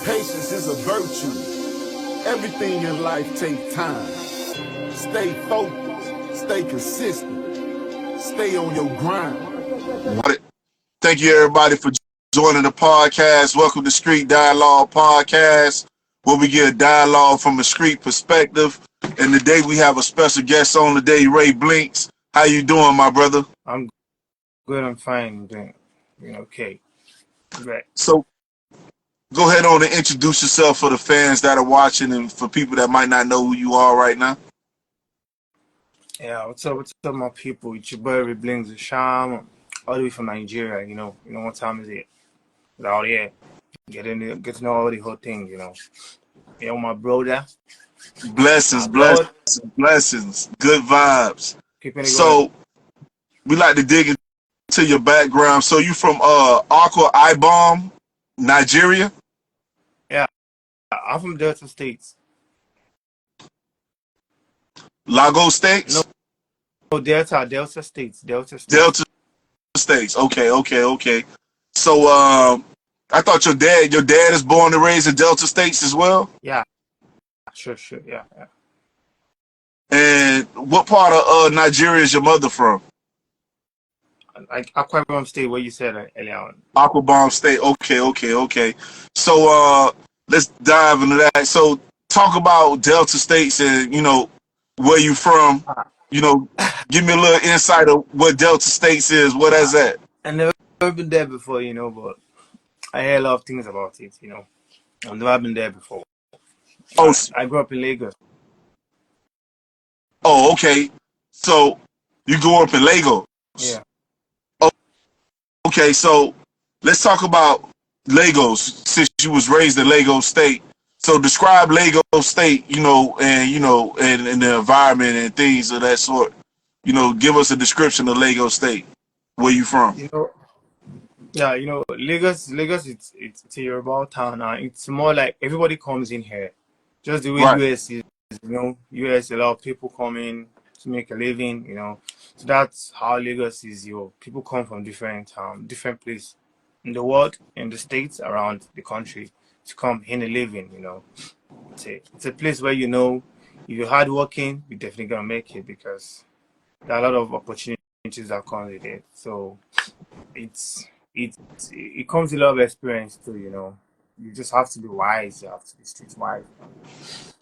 Patience is a virtue. Everything in life takes time. Stay focused. Stay consistent. Stay on your grind. Thank you, everybody, for joining the podcast. Welcome to Street Dialogue Podcast, where we get a dialogue from a street perspective. And today we have a special guest on today, Rey Blinkx. How you doing, my brother? I'm good. I'm fine. Doing okay. Right. So go ahead on and introduce yourself for the fans that are watching and for people that might not know who you are right now. Yeah. What's up? What's up, my people? It's your boy Rey Blinkx, the Sham, all the way from Nigeria. You know what time is it? It's out here. Getting to know all the whole thing. My brother. Blessings. Good vibes. Keeping it So we like to dig into your background. So you from Aqua Ibom, Nigeria? Yeah. I'm from Delta States. Lagos States? No, Delta States. Delta States. Okay. So I thought your dad is born and raised in Delta States as well? Yeah. Sure. Yeah. And what part of Nigeria is your mother from? Like Akwa Ibom State, where you said earlier on. Aqua Ibom State. Okay. So let's dive into that. So talk about Delta States and where you from. Give me a little insight of what Delta States is. What is that? I've never been there before, but I hear a lot of things about it, I've never been there before. Oh, I grew up in Lagos. Oh, okay. So you grew up in Lagos. Yeah. Oh, okay, so let's talk about Lagos since you was raised in Lagos State. So describe Lagos State, and the environment and things of that sort. Give us a description of Lagos State. Where you from? Lagos. It's a Yoruba town now. It's more like everybody comes in here, just the way Right. US is. US, a lot of people come in to make a living. So that's how Lagos is. People come from different places in the world, in the states, around the country to come in a living. It's a place where if you're hardworking, you're definitely gonna make it because there are a lot of opportunities that come with it. So it comes with a lot of experience too. You just have to be wise. You have to be street wise,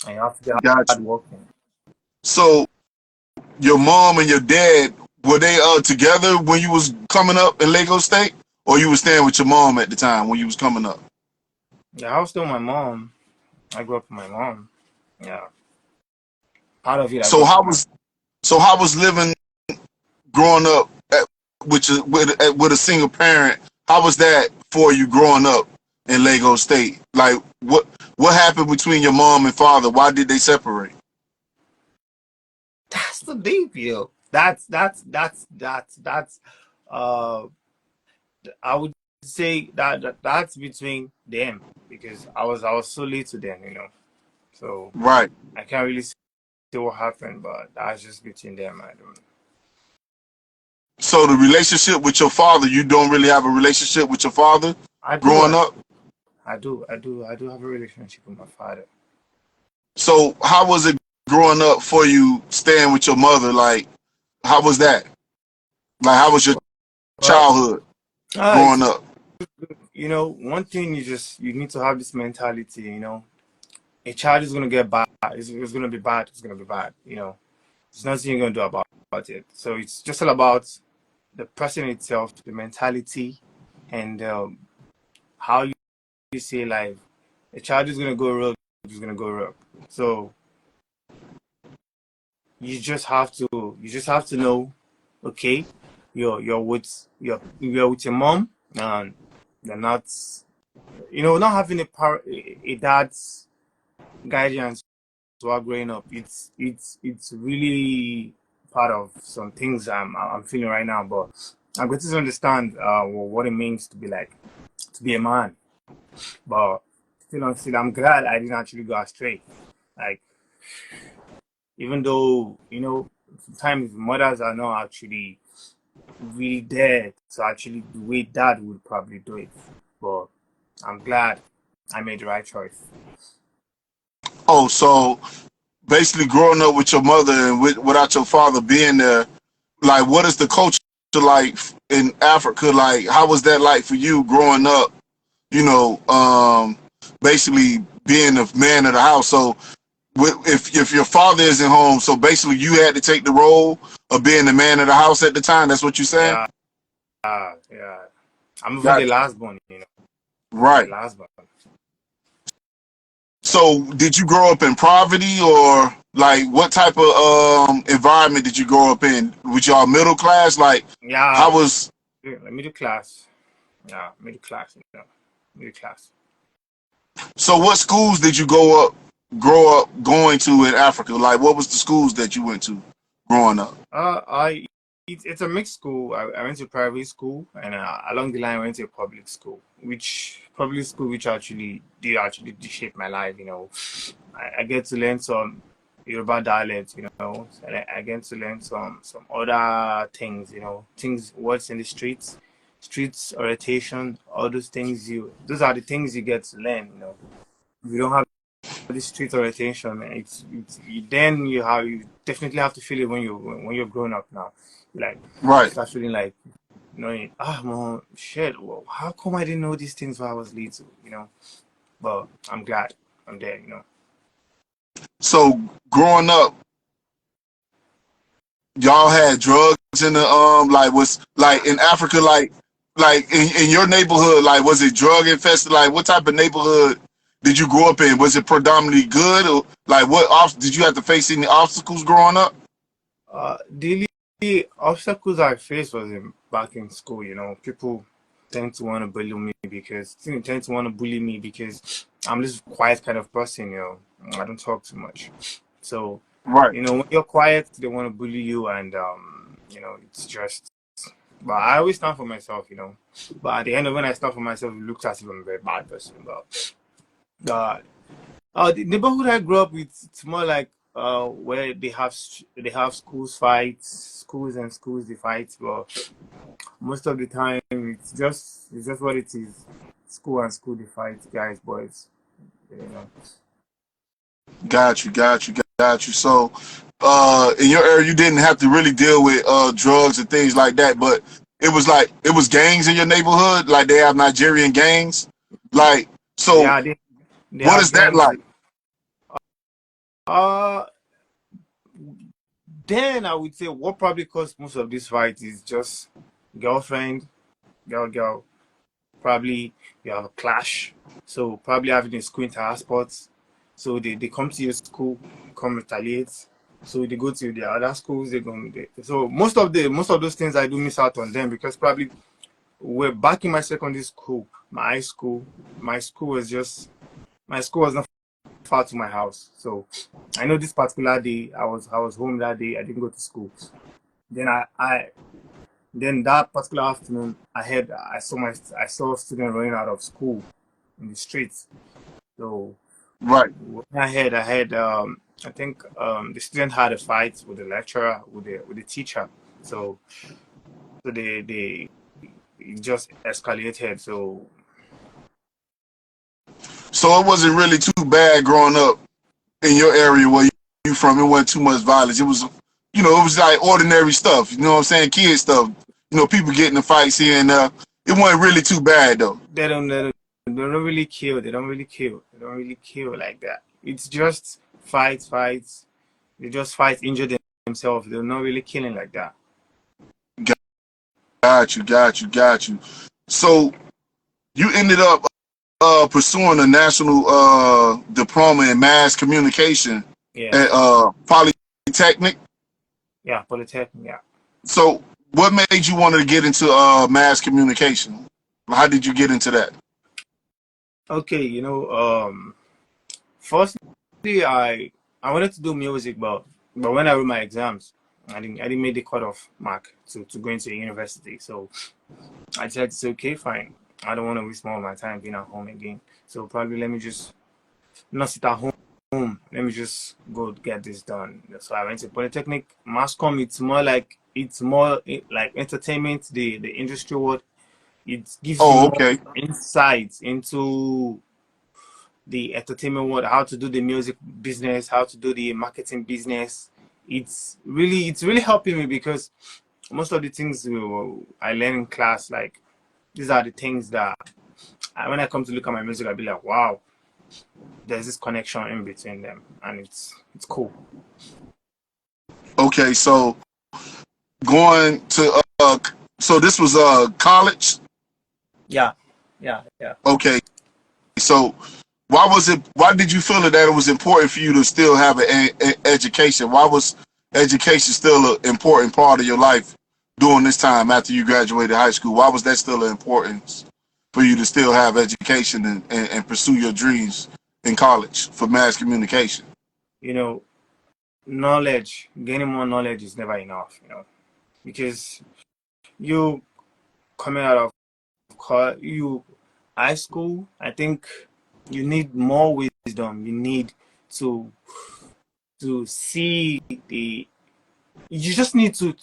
and you have to be hardworking. So your mom and your dad, were they together when you was coming up in Lagos State, or you was staying with your mom at the time when you was coming up? Yeah, I was still my mom. I grew up with my mom. Yeah, part of it. So how was living growing up with a single parent? How was that for you growing up in Lagos State? Like what happened between your mom and father? Why did they separate? That's the deep, yo. That's I would say that's between them because I was solely to them, So Right. I can't really say what happened, but that's just between them. I don't. So the relationship with your father, you don't really have a relationship with your father growing up? I do have a relationship with my father. So how was it growing up for you staying with your mother? Like, how was that? Like, how was your childhood growing up? One thing you need to have this mentality, a child is gonna get bad. It's gonna be bad. It's gonna be bad. There's nothing you're gonna do about it. So it's just all about the person itself, the mentality, and how you see life. A child is gonna go rogue. Is gonna go rogue. So you just have to know, okay, you're with your mom, and they're not, not having a dad's guidance while growing up. It's really part of some things I'm feeling right now, but I'm going to understand what it means to be a man. But still, I'm glad I didn't actually go astray. Like, even though sometimes mothers are not actually really there to actually the way dad would probably do it, but I'm glad I made the right choice. Oh, so basically growing up with your mother and without your father being there, like what is the culture like in Africa? Like how was that like for you growing up? You know, basically being the man of the house. So if your father isn't home, so basically you had to take the role of being the man of the house at the time. That's what you're saying. Yeah, yeah. I'm even the Gotcha. last born, you know. I'm the Right. last born. So did you grow up in poverty or like what type of environment did you grow up in? Was y'all middle class? Like how Yeah, was middle class. Yeah, middle class, you know. Middle class. so what schools did you grow up going to in Africa? Like what was the schools that you went to growing up? I it's a mixed school. I went to private school, and along the line I went to a public school, which actually did shape my life. You know, I get to learn some Yoruba dialect. You know, and I get to learn some other things. You know, things what's in the streets orientation, all those things. Those are the things you get to learn. You know, if you don't have the street orientation, man. Then you definitely have to feel it when you're growing up now. Like you Right. start feeling like knowing, mom, shit, well, how come I didn't know these things when I was little, you know? But I'm glad I'm there, you know. So growing up, y'all had drugs in the like was like in Africa like in your neighborhood like was it drug infested like what type of neighborhood did you grow up in? Was it predominantly good or like did you have to face any obstacles growing up? The obstacles I faced was back in school, you know. People tend to want to bully me because I'm this quiet kind of person, you know. I don't talk too much. So, Right. you know, when you're quiet, they want to bully you, and you know, it's just. But I always stand for myself, you know. But at the end of when I stand for myself, it looks as if I'm a very bad person. But the neighborhood I grew up with, it's more like where they have schools and schools they fight. But most of the time, it's just what it is. School and school they fight, guys, boys. You know. Got you. So in your area you didn't have to really deal with drugs and things like that, but it was gangs in your neighborhood, like they have Nigerian gangs. Like so Yeah, they what have is that gangs. like? Uh, then I would say what probably caused most of this fight is just girlfriend, girl. Probably you have a clash. So probably having a school inter-sports. So they come to your school, come retaliate. So they go to the other schools. So most of those things I do miss out on them because probably we're back in my secondary school, my high school. My school was just my school was not far to my house. So I know this particular day I was home that day. I didn't go to school. Then then that particular afternoon, I saw a student running out of school in the streets. So Right. when I think the student had a fight with the lecturer with the teacher. So they it just escalated. So So it wasn't really too bad growing up in your area where you from. It wasn't too much violence. It was, it was like ordinary stuff. You know what I'm saying? Kid stuff. People getting in fights here and there. It wasn't really too bad though. they don't really kill. They don't really kill. They don't really kill like that. It's just fights. They just fight, injure themselves. They're not really killing like that. Got you. So you ended up pursuing a national diploma in mass communication at Yes. Polytechnic. Yeah, Polytechnic. Yeah. So what made you want to get into mass communication? How did you get into that? Okay, firstly, I wanted to do music, but when I wrote my exams, I didn't make the cutoff mark to go into a university. So I decided to say, okay, fine. I don't want to waste more of my time being at home again. So probably let me just not sit at home. Let me just go get this done. So I went to Polytechnic. Mass comm. It's more like entertainment, the industry world. It gives you Oh, more okay. insights into the entertainment world, how to do the music business, how to do the marketing business. It's really helping me because most of the things I learn in class, like these are the things that when I come to look at my music, I'll be like, wow, there's this connection in between them, and it's cool. Okay, so going to so this was college. Yeah, yeah, yeah. Okay, so why did you feel that it was important for you to still have an education? Why was education still an important part of your life during this time after you graduated high school? Why was that still an importance for you to still have education and pursue your dreams in college for mass communication? You know, knowledge, gaining more knowledge is never enough. Because you coming out of you high school, I think you need more wisdom. You need to see the. You just need to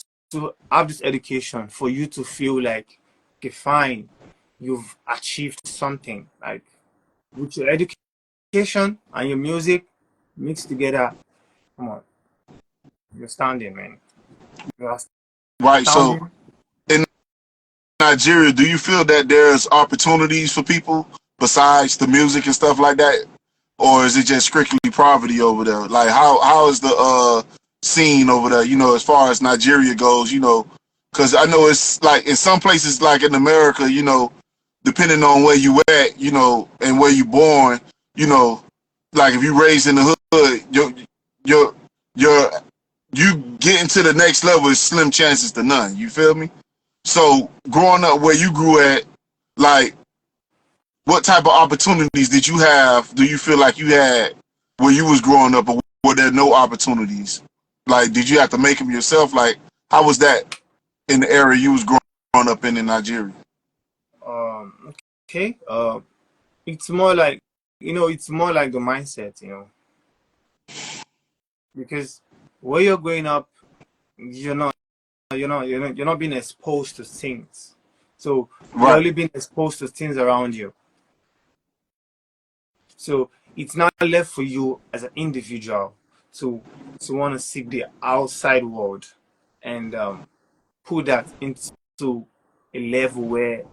have this education for you to feel like, okay, fine, you've achieved something. Like with your education and your music mixed together, come on, you're standing, man. You're Right. So astounding. in Nigeria, do you feel that there's opportunities for people besides the music and stuff like that, or is it just strictly poverty over there? Like how is the scene over there? As far as Nigeria goes, because I know it's like in some places, like in America, depending on where you at, and where you born, like if you raised in the hood, your your you getting to the next level is slim chances to none. You feel me? So growing up where you grew at, like what type of opportunities did you have? Do you feel like you had where you was growing up, or were there no opportunities? Like, did you have to make them yourself? Like, how was that in the area you was growing up in Nigeria? Okay. It's more like it's more like the mindset, because where you're growing up, you're not being exposed to things. So you're Right, only being exposed to things around you. So it's not left for you as an individual to want to seek the outside world and put that into a level where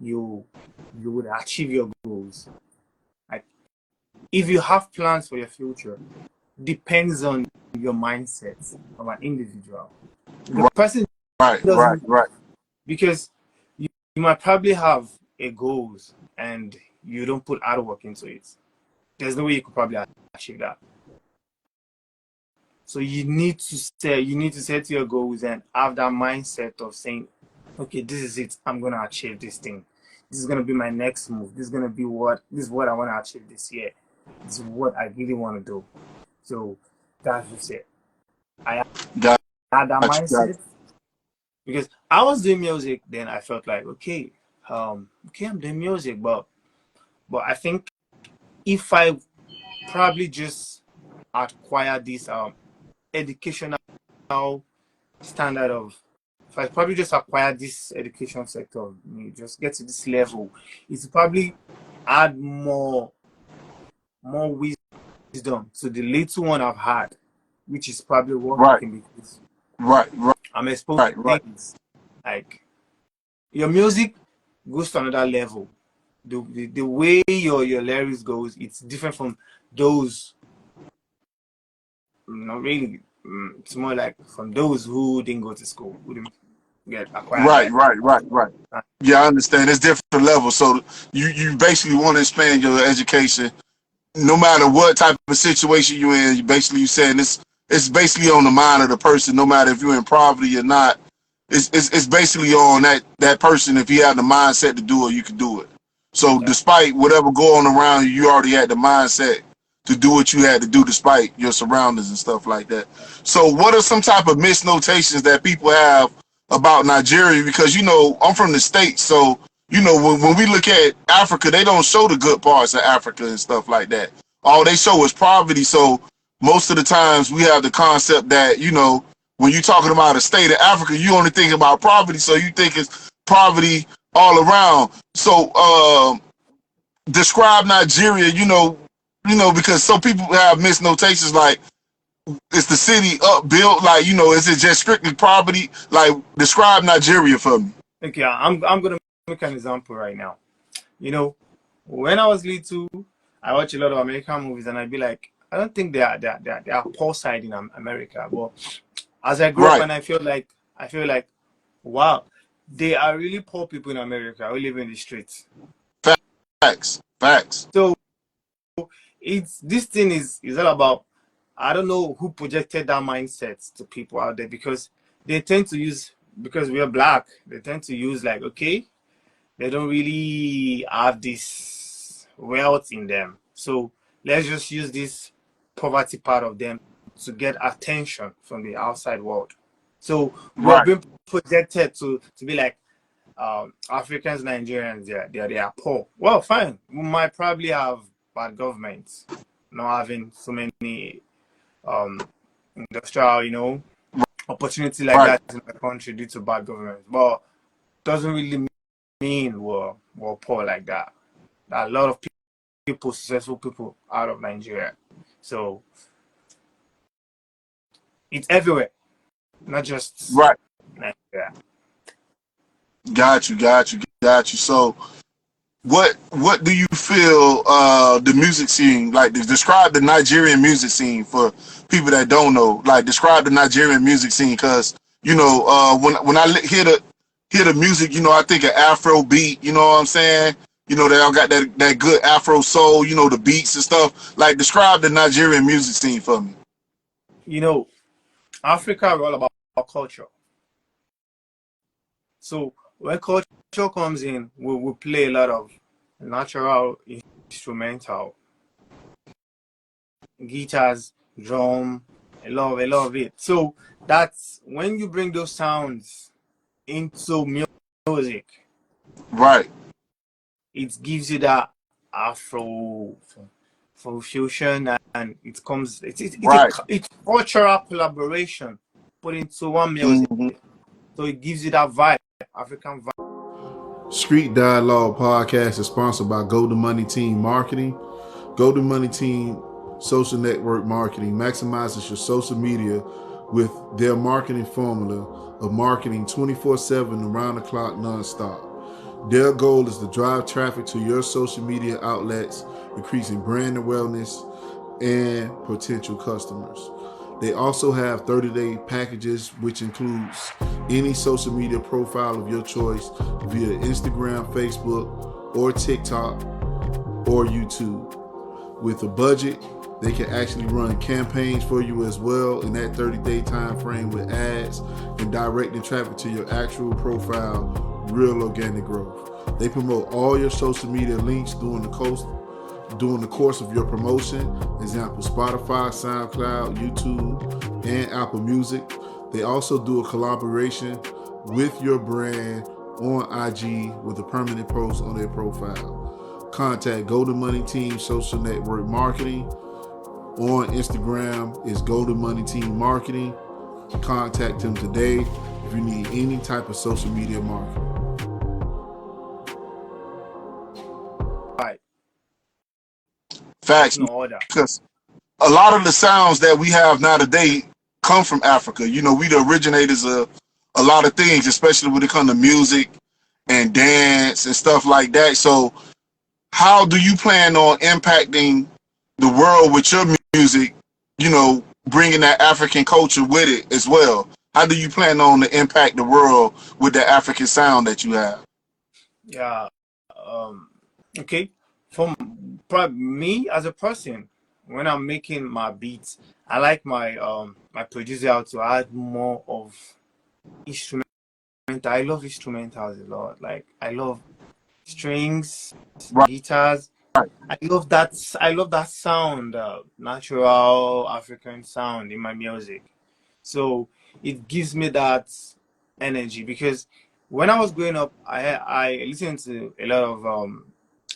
you would achieve your goals. Like if you have plans for your future, depends on your mindset of an individual. The right, person right, right, doesn't, right. because you might probably have a goals and you don't put hard work into it. There's no way you could probably achieve that. So you need to set your goals and have that mindset of saying, okay, this is it. I'm gonna achieve this thing. This is gonna be my next move. This is what I want to achieve this year. This is what I really want to do. So that's just it. I Got had that you, got mindset because I was doing music. Then I felt like, okay, I'm doing music, but I think if I probably just acquire this educational standard of, if I probably just acquire this education sector, just get to this level, it's probably add more wisdom to the little one I've had, which is probably right, working because right, right, I'm exposed right, to right, things like your music goes to another level. The way your lyrics goes, it's different from those. Not really. It's more like from those who didn't go to school, who didn't get acquired right, that. right, right, right. Yeah, I understand. It's different levels. So you basically want to expand your education no matter what type of situation you're in. You saying it's basically on the mind of the person, no matter if you're in poverty or not. It's basically on that person. If he had the mindset to do it, you can do it. So Yeah. despite whatever going around you, you already had the mindset to do what you had to do despite your surroundings and stuff like that. So what are some type of misnotations that people have about Nigeria? Because I'm from the States, so when we look at Africa, they don't show the good parts of Africa and stuff like that. All they show is poverty. So most of the times we have the concept that, when you're talking about a state of Africa, you only think about poverty. So you think it's poverty all around. So describe Nigeria, because some people have misnotations like, is the city upbuilt? Like, is it just strictly poverty? Like, describe Nigeria for me. Okay, I'm gonna make an example right now. You know, when I was little, I watch a lot of American movies, and I'd be like, I don't think they are poor side in America. But as I grew up, Right. and I feel like, wow, they are really poor people in America who live in the streets. Facts. Facts. So this thing is all about. I don't know who projected that mindset to people out there, because they tend to use, because we are black, they tend to use like, okay, they don't really have this wealth in them, so let's just use this poverty part of them to get attention from the outside world. So we're Right. being projected to be like, Africans, Nigerians, they are poor. Well, fine, we might probably have bad governments, not having so many industrial, opportunity like Right. that in the country due to bad government, but doesn't really mean we're poor like that. There are a lot of people, successful people out of Nigeria. So it's everywhere, not just Right. Nigeria. Got you. So what do you feel the music scene like? Describe the Nigerian music scene for people that don't know. Like, describe the Nigerian music scene, because when I hear the music, I think of Afro beat. You know what I'm saying? They all got that good Afro soul. The beats and stuff. Like, describe the Nigerian music scene for me. Africa is all about culture. So when culture comes in, we play a lot of natural instrumental, guitars, drum, a lot of it. So that's when you bring those sounds into music, Right. it gives you that Afro fusion, and it comes. Right. It's cultural collaboration put into one music, Hmm. so it gives you that vibe, African vibe. Street Dialogue Podcast is sponsored by Golden Money Team Marketing. Golden Money Team Social Network Marketing maximizes your social media with their marketing formula of marketing 24/7 around the clock nonstop. Their goal is to drive traffic to your social media outlets, increasing brand awareness and potential customers. They also have 30-day packages, which includes any social media profile of your choice via Instagram, Facebook, or TikTok, or YouTube. With a budget, they can actually run campaigns for you as well in that 30-day time frame with ads and directing traffic to your actual profile, real organic growth. They promote all your social media links during the course of your promotion, example Spotify, SoundCloud, YouTube, and Apple Music. They also do a collaboration with your brand on IG with a permanent post on their profile. Contact Golden Money Team Social Network Marketing. On Instagram is Golden Money Team Marketing. Contact them today if you need any type of social media marketing. Right. Facts. No order. Because a lot of the sounds that we have now today come from Africa. We the originators of a lot of things, especially when it comes to music and dance and stuff like that. So how do you plan on impacting the world with your music, bringing that African culture with it as well? How do you plan on to impact the world with the African sound that you have? Yeah. Okay. For me as a person, when I'm making my beats, I like my producer to add more of instrumental. I love instrumentals a lot. Like, I love strings, Right, guitars. I love that sound, natural African sound in my music. So it gives me that energy, because when I was growing up, I listened to a lot of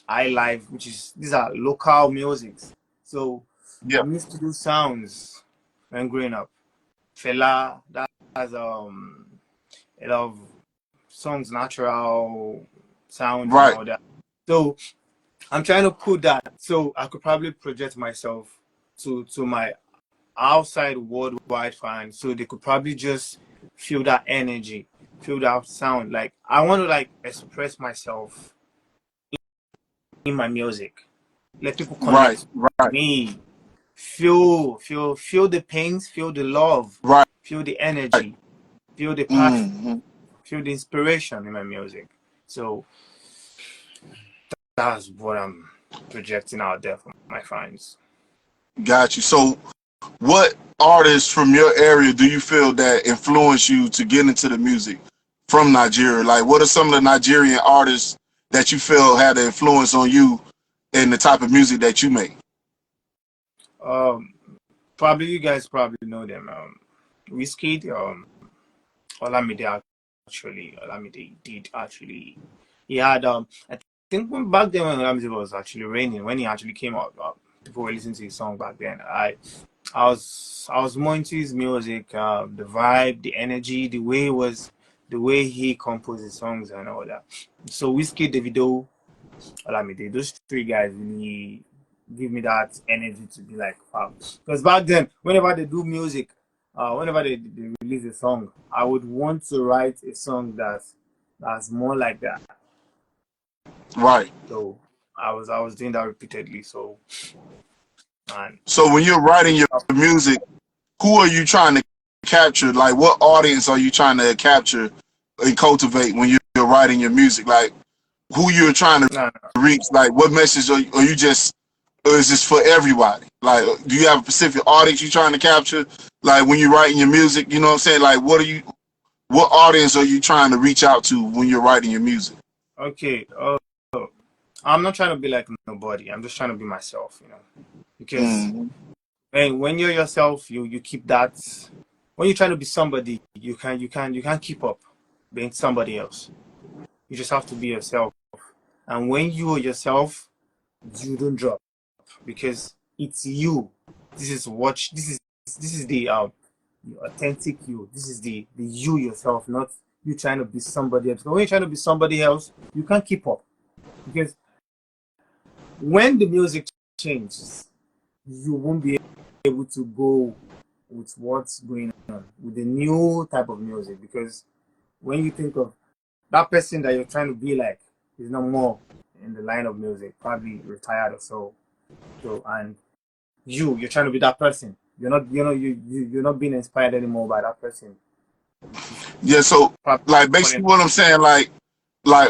I live, which is, these are local musics. So yeah, I'm used to do sounds when growing up. Fela, that has a lot of songs, natural sounds and right, all that. So I'm trying to put that so I could probably project myself to my outside worldwide fans, so they could probably just feel that energy, feel that sound. Like I want to like express myself in my music. Let people Right, connect with right, me, feel the pains, feel the love, right. feel the energy, feel the passion, Hmm. feel the inspiration in my music. So that's what I'm projecting out there for my fans. Got you. So, what artists from your area do you feel that influence you to get into the music from Nigeria? Like, what are some of the Nigerian artists that you feel had an influence on you and the type of music that you make? Um, Probably you guys probably know them. Whiskey, Olamide Olamide did actually. He had I think when back then when Olamide was actually raining, when he actually came out, people were listening to his song back then. I was more into his music, the vibe, the energy, the way he composed his songs and all that. So Whiskey, Davido, Olamide, those three guys really give me that energy to be like, wow. Because back then, whenever they do music, whenever they release a song, I would want to write a song that's more like that. Right. So I was doing that repeatedly. So and So, when you're writing your music, who are you trying to capture? Like, what audience are you trying to capture and cultivate when you're writing your music? Like, who you're trying to nah, reach? Like, what message are you just, or is this for everybody? Like, do you have a specific audience you're trying to capture? Like, when you're writing your music, you know what I'm saying? Like, what audience are you trying to reach out to when you're writing your music? okay. I'm not trying to be like nobody. I'm just trying to be myself, because Mm, when you're yourself, you keep that. When you're trying to be somebody, you can't keep up being somebody else. You just have to be yourself. And when you are yourself, you don't drop because it's you. This is the authentic you. This is the you yourself, not you trying to be somebody else. But when you're trying to be somebody else, you can't keep up because when the music changes, you won't be able to go with what's going on with the new type of music because when you think of that person that you're trying to be like is no more in the line of music, probably retired or so. So and you're trying to be that person. You're not being inspired anymore by that person. yeah. So, Probably like, basically, what I'm saying, like,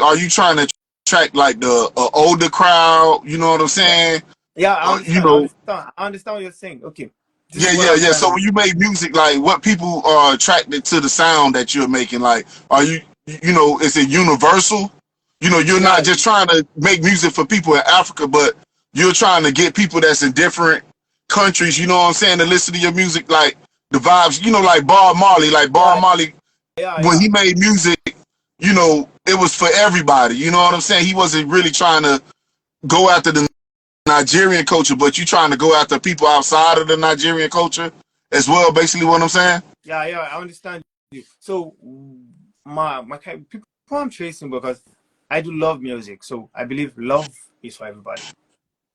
are you trying to attract like the older crowd? You know what I'm saying? yeah, I You understand. I know, understand. I understand what you're saying. Okay, this yeah, is what yeah, I'm yeah. trying So to when do. you make music, like, what people are attracted to the sound that you're making? Like, are you, is it universal? You're Yeah, not just trying to make music for people in Africa, but you're trying to get people that's in different countries. You know what I'm saying? To listen to your music, like the vibes. Like Bob Marley. Like Bob yeah, Marley, yeah, when yeah, he made music, it was for everybody. You know what I'm saying? He wasn't really trying to go after the Nigerian culture, but you trying to go after people outside of the Nigerian culture as well. Basically, what I'm saying. yeah, yeah. I understand you. So my kind people I'm chasing because I do love music. So I believe love is for everybody.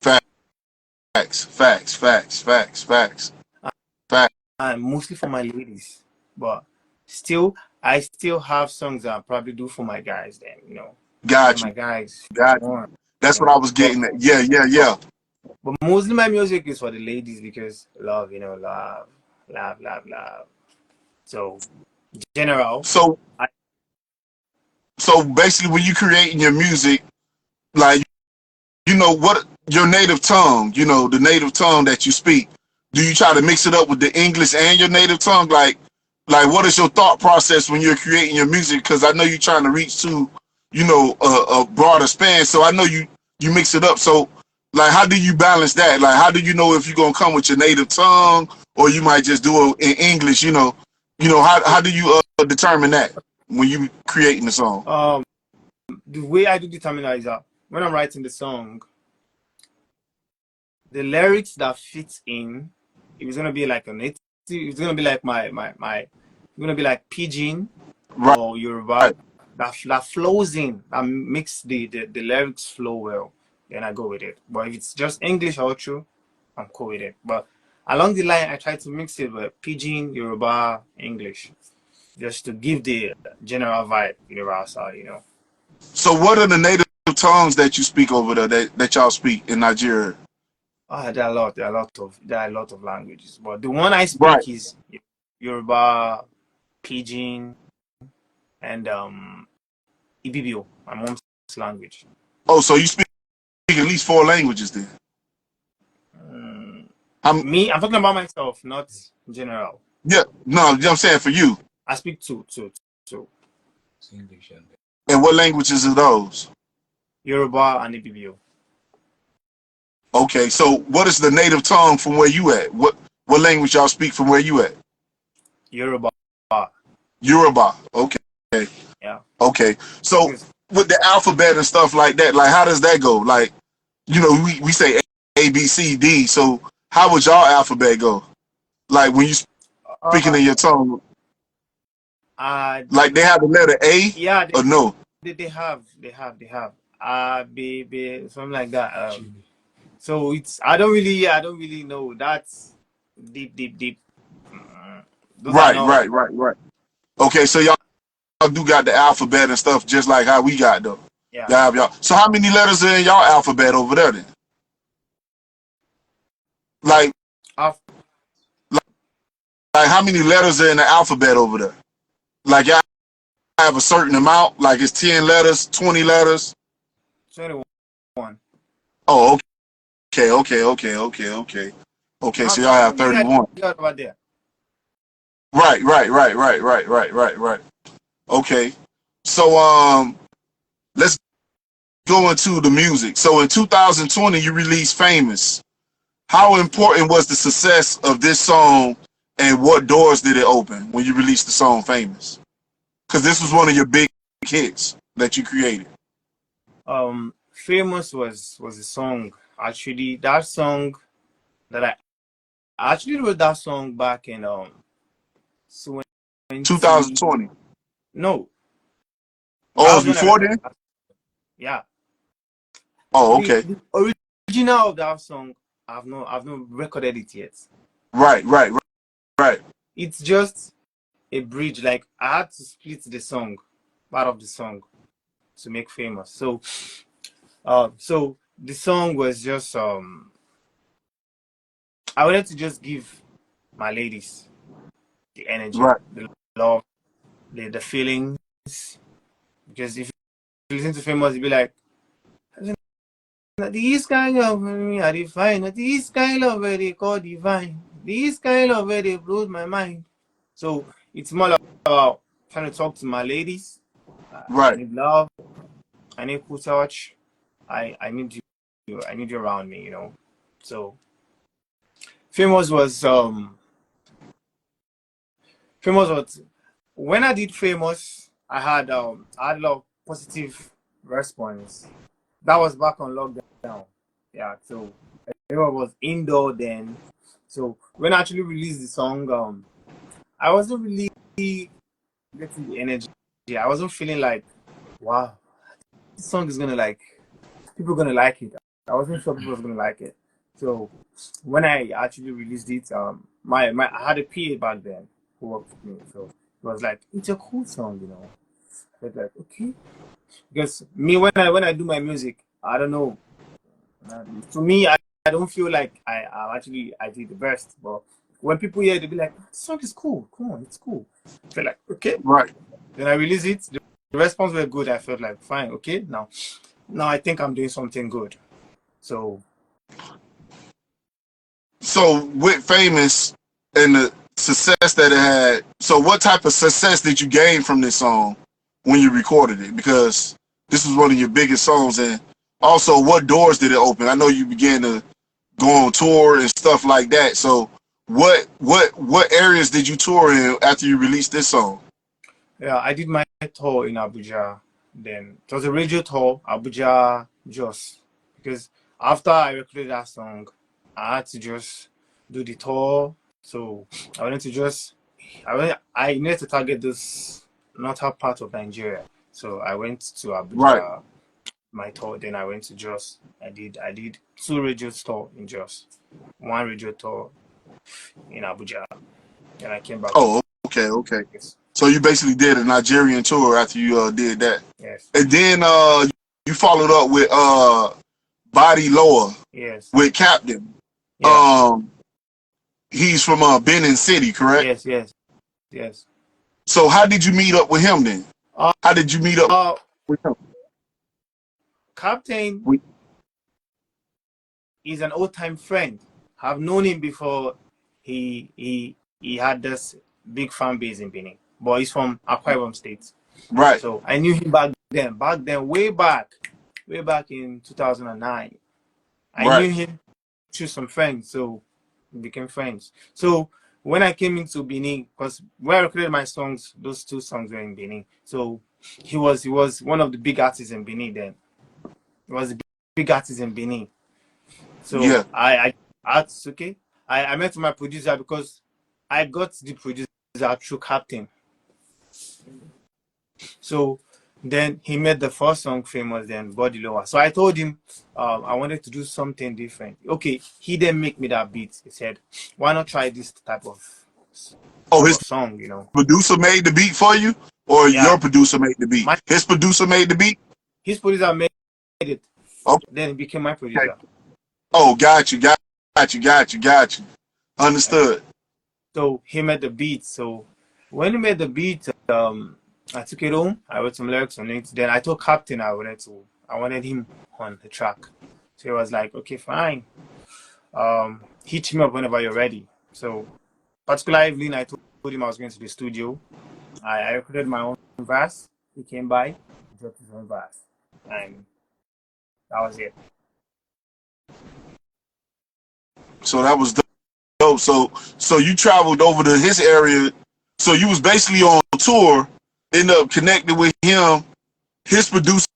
Facts, facts, facts, facts, facts, facts. And mostly for my ladies. But still, I still have songs that I probably do for my guys. Then when Got my you, guys got you. want, That's what I was but getting at. Yeah, yeah, yeah. but mostly my music is for the ladies because love, love. So general, So, I so basically, when you creating your music, like, what your native tongue, the native tongue that you speak, do you try to mix it up with the English and your native tongue? Like, what is your thought process when you're creating your music? Because I know you're trying to reach to, a broader span. So I know you mix it up. So, like, how do you balance that? Like, how do you know if you're gonna come with your native tongue or you might just do it in English? How do you determine that when you creating the song? um the way I do determine that is that when I'm writing the song, the lyrics that fit in, if it's gonna be like a native, it's gonna be like it's gonna be like pidgin Right, or Yoruba right, that flows in, that makes the lyrics flow well. then I go with it. But if it's just English or true, I'm cool with it. But along the line, I try to mix it with Pidgin, Yoruba, English, just to give the general vibe universal, you know. So what are the native tongues that you speak over there that y'all speak in Nigeria? There are a lot of languages, but the one I Right. speak is Yoruba, Pidgin, and Ibibio, my mom's language. Oh, so you speak at least 4 languages then? Mm, I'm Me, I'm talking about myself, not general. yeah. No, I'm saying for you. I speak two. And what languages are those? Yoruba and Ibibio. Okay, so what is the native tongue from where you at? What language y'all speak from where you at? Yoruba. Yoruba. Okay. Yeah. Okay. So Because with the alphabet and stuff like that, like how does that go? Like, we say A B C D. So how would y'all alphabet go? Like when you speaking uh, in your tongue, uh like they have the letter A yeah, or no? they have B, something like that. So I don't really know. That's deep. Those are Right, not. right, right, right. Okay, so y'all do got the alphabet and stuff just like how we got though. Yeah. Y'all have y'all. So how many letters are in y'all alphabet over there then? Like Af- like how many letters are in the alphabet over there? Like y'all have a certain amount, like it's 10 letters, 20 letters. 21. Oh, okay. Okay, so y'all How have many are 31. there over there? Right. Okay. So let's go into the music. So in 2020 you released Famous. How important was the success of this song and what doors did it open when you released the song Famous? Because this was one of your big hits that you created. Famous was a song. Actually, that song that I actually wrote that song back in 20. 2020. No, that Oh, it was was when I before recorded then? that. Yeah. Oh, okay. The original of that song, I've not recorded it yet. Right. It's just a bridge. Like I had to split the song, part of the song, to make Famous. So the song was just I wanted to just give my ladies the energy, Right. the love, the feelings. Because if you listen to Famous, you'll be like, this kind of me I define, this kind of where they call divine, this kind of where they blows my mind. So it's more about trying to talk to my ladies. I Right. need love. I need cool touch. I need you. I need you around me. So famous was famous was when I did famous. I had a lot of positive response. That was back on lockdown. Yeah. So everyone was indoor then. So when I actually released the song, I wasn't really getting the energy. I wasn't feeling like, wow, this song is gonna like people gonna like it. I wasn't sure people was gonna like it. So when I actually released it, my I had a PA back then who worked with me. So it was like, it's a cool song. I was like, okay. Because me when I do my music, I don't know. To me, I don't feel like I did the best. But when people hear it, they be like, this song is cool. Come on, it's cool. I feel like, okay. Right. Then I release it. The response were good. I felt like, fine, okay. Now I think I'm doing something good. So So with Famous and the success that it had, so what type of success did you gain from this song when you recorded it? Because this was one of your biggest songs, and also what doors did it open? I know you began to go on tour and stuff like that. So what areas did you tour in after you released this song? yeah, I did my tour in Abuja. Then it was a radio tour, Abuja, Jos. Because after I recorded that song, I had to just do the tour. So I wanted to just, I needed to target this northern part of Nigeria. So I went to Right. Abuja, my tour. Then I went to Jos. I did 2 radio tour in Jos, 1 radio tour in Abuja. Then I came back to Oh, okay. Lagos. So you basically did a Nigerian tour after you did that, Yes, and then you followed up with Body Lower yes, with Captain. yeah, He's from Benin City, correct? yes. So how did you meet up with him then? Uh, How did you meet up uh, with him? Captain We, is an old-time friend. I've known him before. He had this big fan base in Benin, but he's from Akwa Ibom State. right, So I knew him back then. Back then, way back in 2009. I right. knew him through some friends, so we became friends. So when I came into Benin, because when I recorded my songs, those 2 songs were in Benin. So he was one of the big artists in Benin then. He was a big artist in Benin. So Yeah. I asked, okay. I met my producer because I got the producer through Captain. So then he made the first song famous, then Body Lower. So I told him I wanted to do something different. Okay, he then make me that beat. He said, why not try this Oh, type his of song, you know? producer made the beat for you, or Yeah. your producer made the beat? My His producer made the beat. his producer made it. Okay. Then he became my producer. Oh, got you. Understood. So he made the beat. So when he made the beat, I took it home. I wrote some lyrics on it. Then I told Captain I wanted him on the track. So he was like, okay, fine. Hit me up whenever you're ready. So particular evening, I told him I was going to the studio. I recorded my own verse. He came by, he dropped his own verse, and that was it. So that was dope. So you traveled over to his area. So you was basically on tour. Ended up connecting with him. His producer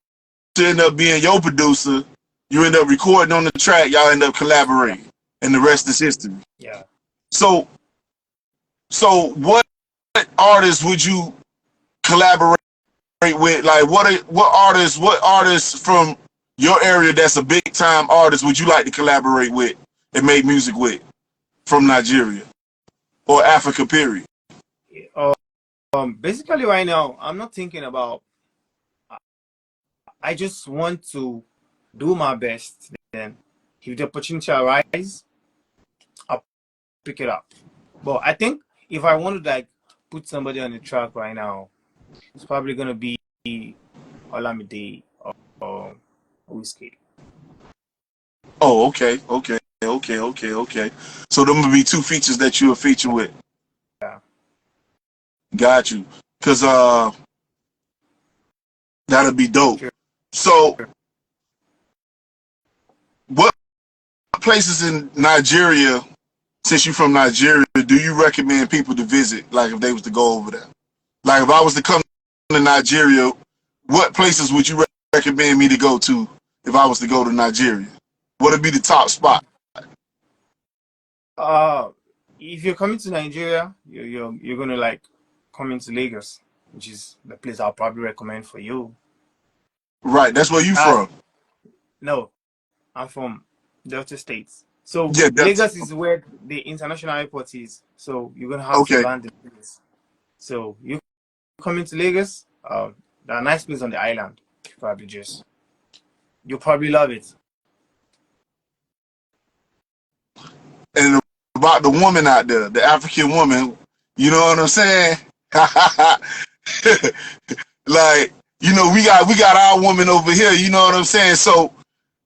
ended up being your producer. You end up recording on the track. Y'all end up Yeah, collaborating, and the rest is history. yeah. So what artists would you collaborate with? Like what artists from your area that's a big time artist would you like to collaborate with and make music with from Nigeria or Africa period? Basically, right now, I'm not thinking about. I just want to do my best. Then, if the opportunity arises, I'll pick it up. But I think if I want to like put somebody on the track right now, it's probably gonna be Olamide or Whiskey. Oh, okay. So them would be 2 features that you will feature with. Yeah. Got you. Cause that'd be dope. Sure. So what places in Nigeria, since you're from Nigeria, do you recommend people to visit? Like if they was to go over there? Like if I was to come to Nigeria, what places would you recommend me to go to if I was to go to Nigeria? What would be the top spot? Uh, if you're coming to Nigeria, you're gonna like come into Lagos, which is the place I'll probably recommend for you. Right, that's where you That's from. No, I'm from Delta States. So Yeah, that's Lagos is where the international airport is. So you're gonna have to okay. land in Lagos. So you come into Lagos, there are nice places on the island. You'll probably love it. And about the woman out there, the African woman, you know what I'm saying? Like, we got our woman over here, you know what I'm saying? So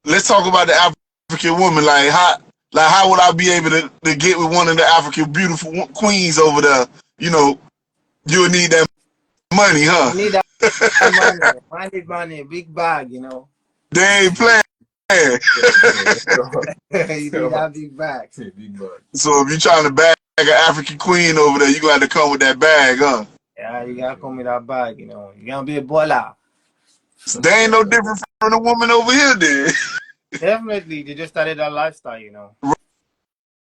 let's talk about the African woman. How would I be able to get with one of the African beautiful queens over there? You know, you'll need that money, huh? You need that money, big bag, you know. They ain't playing. You need that big bag. So if you're trying to bag an African queen over there, you gonna have to come with that bag, huh? Yeah, you gotta come with that bag, you know. You gotta be a baller. So they ain't no different from the woman over here, then. Definitely, they just started that lifestyle, you know.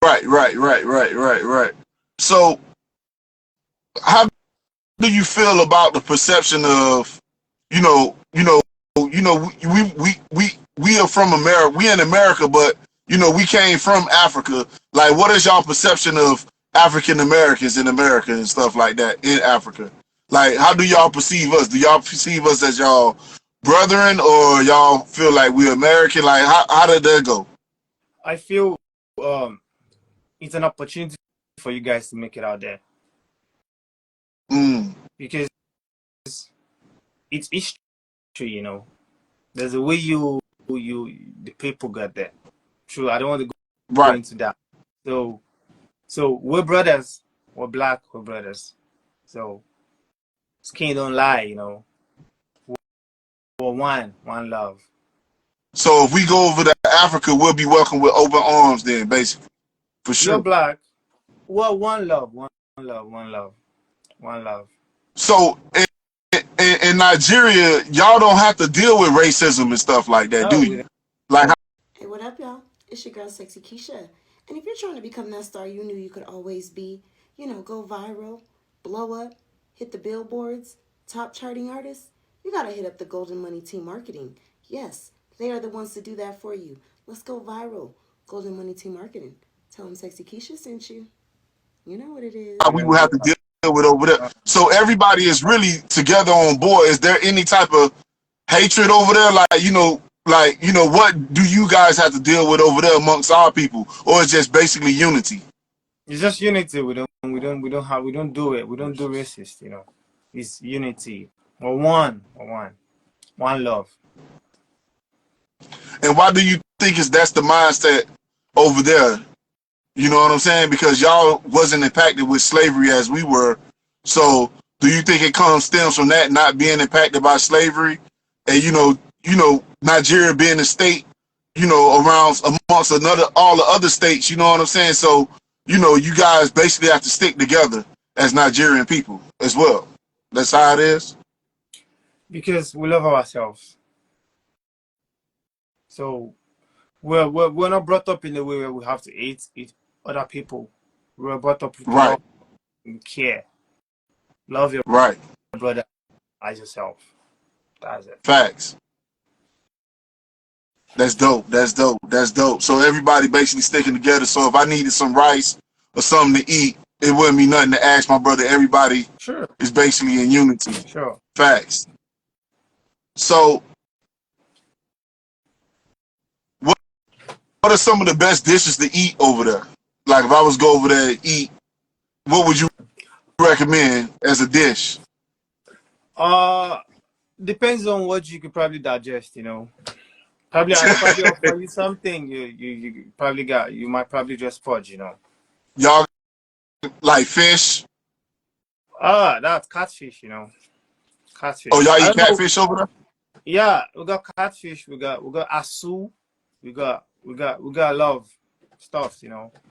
Right. So how do you feel about the perception of, you know, we are from America. We in America, but we came from Africa. Like, what is y'all perception of African Americans in America and stuff like that in Africa? Like, how do y'all perceive us? Do y'all perceive us as y'all brethren, or y'all feel like we're American? Like, how did that go? I feel it's an opportunity for you guys to make it out there. Because it's history, There's a way the people got there. True, I don't want to go into that. So we're brothers. We're black. We're brothers. So skin don't lie, We're one love. So if we go over to Africa, we'll be welcomed with open arms then, basically. For sure. You're black. Well, one love, one love, one love, one love. So in Nigeria, y'all don't have to deal with racism and stuff like that, do you? Like, hey, what up, y'all? It's your girl, Sexy Keisha. And if you're trying to become that star you knew you could always be, go viral, blow up, hit the billboards, top charting artists, you gotta hit up the Golden Money Team Marketing. Yes, they are the ones to do that for you. Let's go viral. Golden Money Team Marketing. Tell them Sexy Keisha sent you. You know what it is. we will have to deal with over there. So everybody is really together on board. Is there any type of hatred over there? Like, what do you guys have to deal with over there amongst our people, or it's just basically unity? It's just unity. We don't do it. We don't do racist. It's unity. We're one love. And why do you think that's the mindset over there? You know what I'm saying? Because y'all wasn't impacted with slavery as we were. So do you think it stems from that, not being impacted by slavery, and Nigeria being a state, amongst all the other states, you know what I'm saying? So, you guys basically have to stick together as Nigerian people as well. That's how it is. Because we love ourselves. So we're not brought up in the way where we have to eat other people. We're brought up with love and care. Love your brother as yourself. That's it. Facts. That's dope. That's dope. That's dope. So everybody basically sticking together. So if I needed some rice or something to eat, it wouldn't be nothing to ask my brother. Everybody is basically in unity. Sure. Facts. So what are some of the best dishes to eat over there? Like, if I was to go over there and eat, what would you recommend as a dish? Depends on what you could probably digest, Probably I probably offer you something you might probably just fudge, Y'all like fish? That's catfish, Catfish. Oh, y'all eat catfish over there? Yeah, we got catfish, we got asu, we got a lot of stuff,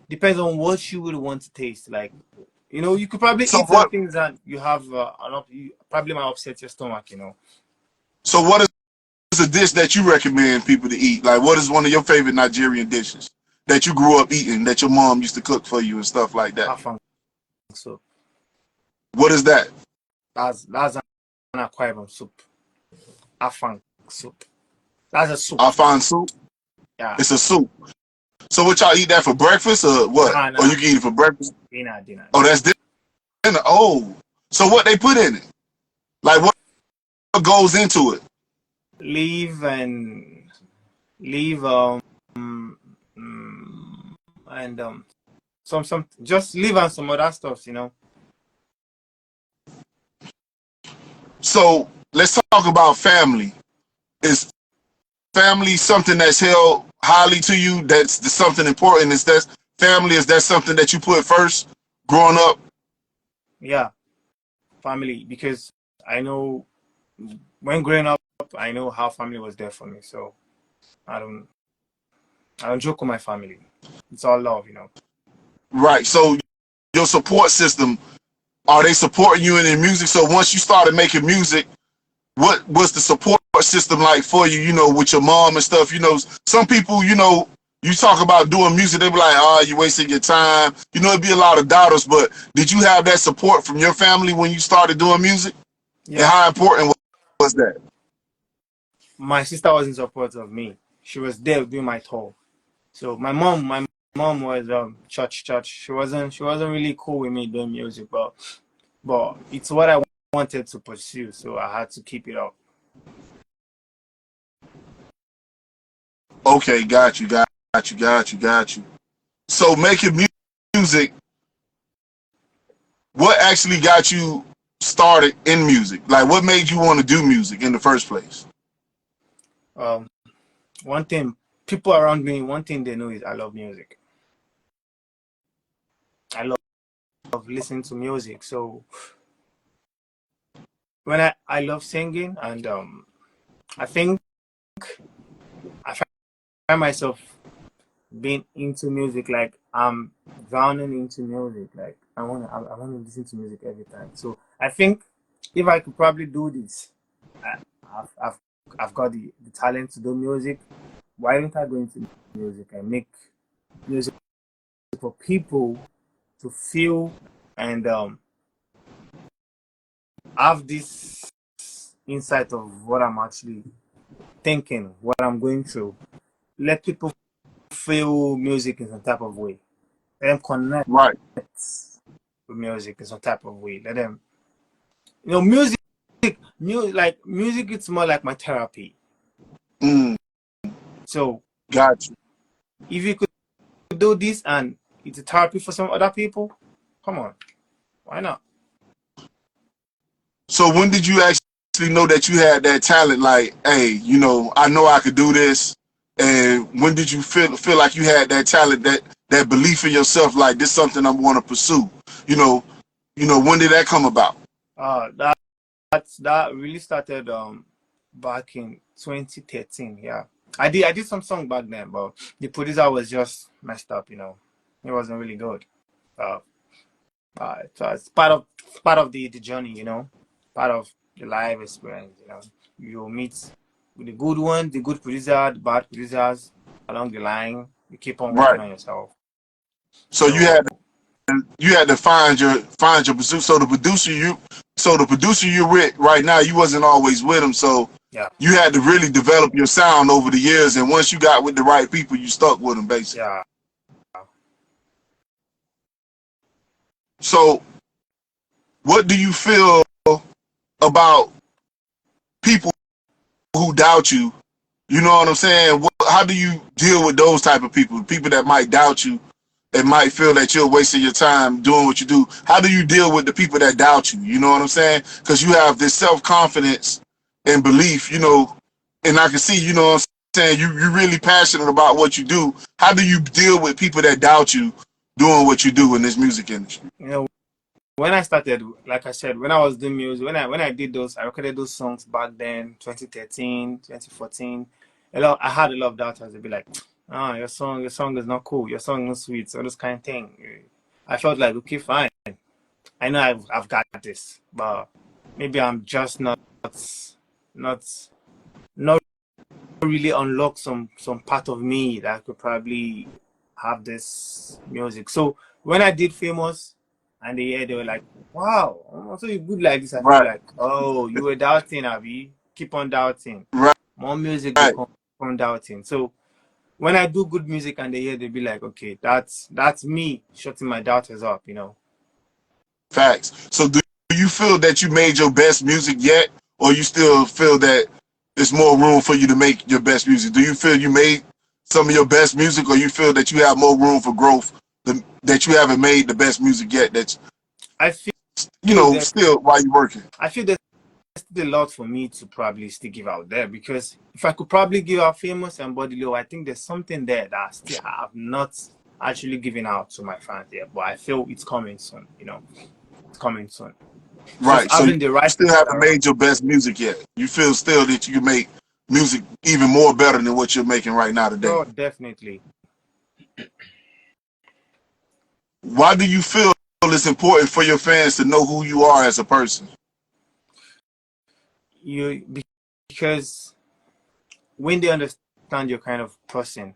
Depends on what you would want to taste. Like, you could probably eat some things that you have you probably might upset your stomach, So what is a dish that you recommend people to eat? Like, what is one of your favorite Nigerian dishes that you grew up eating, that your mom used to cook for you and stuff like that? Afang soup. What is that? That's an Akwa Ibom soup. Afang soup. That's a soup. Afang soup? Yeah. It's a soup. So what, y'all eat that for breakfast or what? Nah. Or you can eat it for breakfast? Dinner. Oh, that's dinner. Oh. So what they put in it? Like, what goes into it? Leave and some just leave and some other stuff, So let's talk about family. Is family something that's held highly to you? That's something important? Is that family? Is that something that you put first growing up? Yeah, family, because I know when growing up, I know how family was there for me. So I don't joke with my family. It's all love, Right. So your support system, are they supporting you in the music? So once you started making music, what was the support system like for you, with your mom and stuff? Some people, you talk about doing music, they be like, oh, you're wasting your time. It'd be a lot of doubters, but did you have that support from your family when you started doing music? Yeah. And how important was that? my sister was in support of me. She was there doing my tour. So my mom was church. She wasn't really cool with me doing music, but it's what I wanted to pursue, so I had to keep it up. Okay, got you. So making music, what actually got you started in music? Like, what made you want to do music in the first place? Um, one thing people around me, one thing they know is I love music. I love listening to music. So when I love singing, and I think I find myself being into music, like I'm drowning into music. Like I wanna listen to music every time. So I think if I could probably do this, I, I've I've got the talent to do music. Why don't I go into music and make music for people to feel and have this insight of what I'm actually thinking, what I'm going through. Let people feel music in some type of way. Let them connect Right. with music in some type of way. Let them, music, like music. It's more like my therapy. Mm, So got you. if you could do this and it's a therapy for some other people, come on, why not? So when did you actually know that you had that talent? Like, hey, I know I could do this. And when did you feel like you had that talent, that belief in yourself, like this is something I want to pursue? You know, when did that come about? That really started back in 2013. Yeah, I did some song back then, but the producer was just messed up. It wasn't really good. Uh, so it's part of the journey. Part of the life experience. You meet with the good one, the good producer, the bad producers along the line. You keep on working Right. on yourself. So So you had to find your pursuit. So the producer you're with right now, you wasn't always with him. So yeah, you had to really develop your sound over the years. And once you got with the right people, you stuck with them basically. yeah. So what do you feel about people who doubt you? You know what I'm saying? How do you deal with those type of people? People that might doubt you and might feel that you're wasting your time doing what you do. How do you deal with the people that doubt you? You know what I'm saying? Because you have this self-confidence and belief, and I can see, what I'm saying, you're really passionate about what you do. How do you deal with people that doubt you doing what you do in this music industry? You know, when I started, like I said, when I was doing music, when I did those, I recorded those songs back then, 2013, 2014. I had a lot of doubters. They'd be like, your song is not cool. Your song is not sweet. So this kind of thing. I felt like, okay, fine. I know I've got this, but maybe I'm just not not really unlock some part of me that could probably have this music. So when I did Famous, and they were like, "Wow, so you good like this?" I feel Right, like, "Oh, you were doubting, Abby. Keep on doubting. right, More music go right. come on doubting." So when I do good music and they be like, "Okay, that's me shutting my doubters up." Facts. So do you feel that you made your best music yet, or you still feel that there's more room for you to make your best music? Do you feel you made some of your best music, or you feel that you have more room for growth, that you haven't made the best music yet? That's I feel that still while you're working. I feel there's still a lot for me to probably still give out there, because if I could probably give out Famous and Body Low, I think there's something there that I still have not actually given out to my fans yet. But I feel it's coming soon. It's coming soon. It's just Right. So you having the right still people haven't around. made your best music yet. You feel still that you can make music even more better than what you're making right now today. Oh, definitely. Why do you feel it's important for your fans to know who you are as a person? You Because when they understand your kind of person,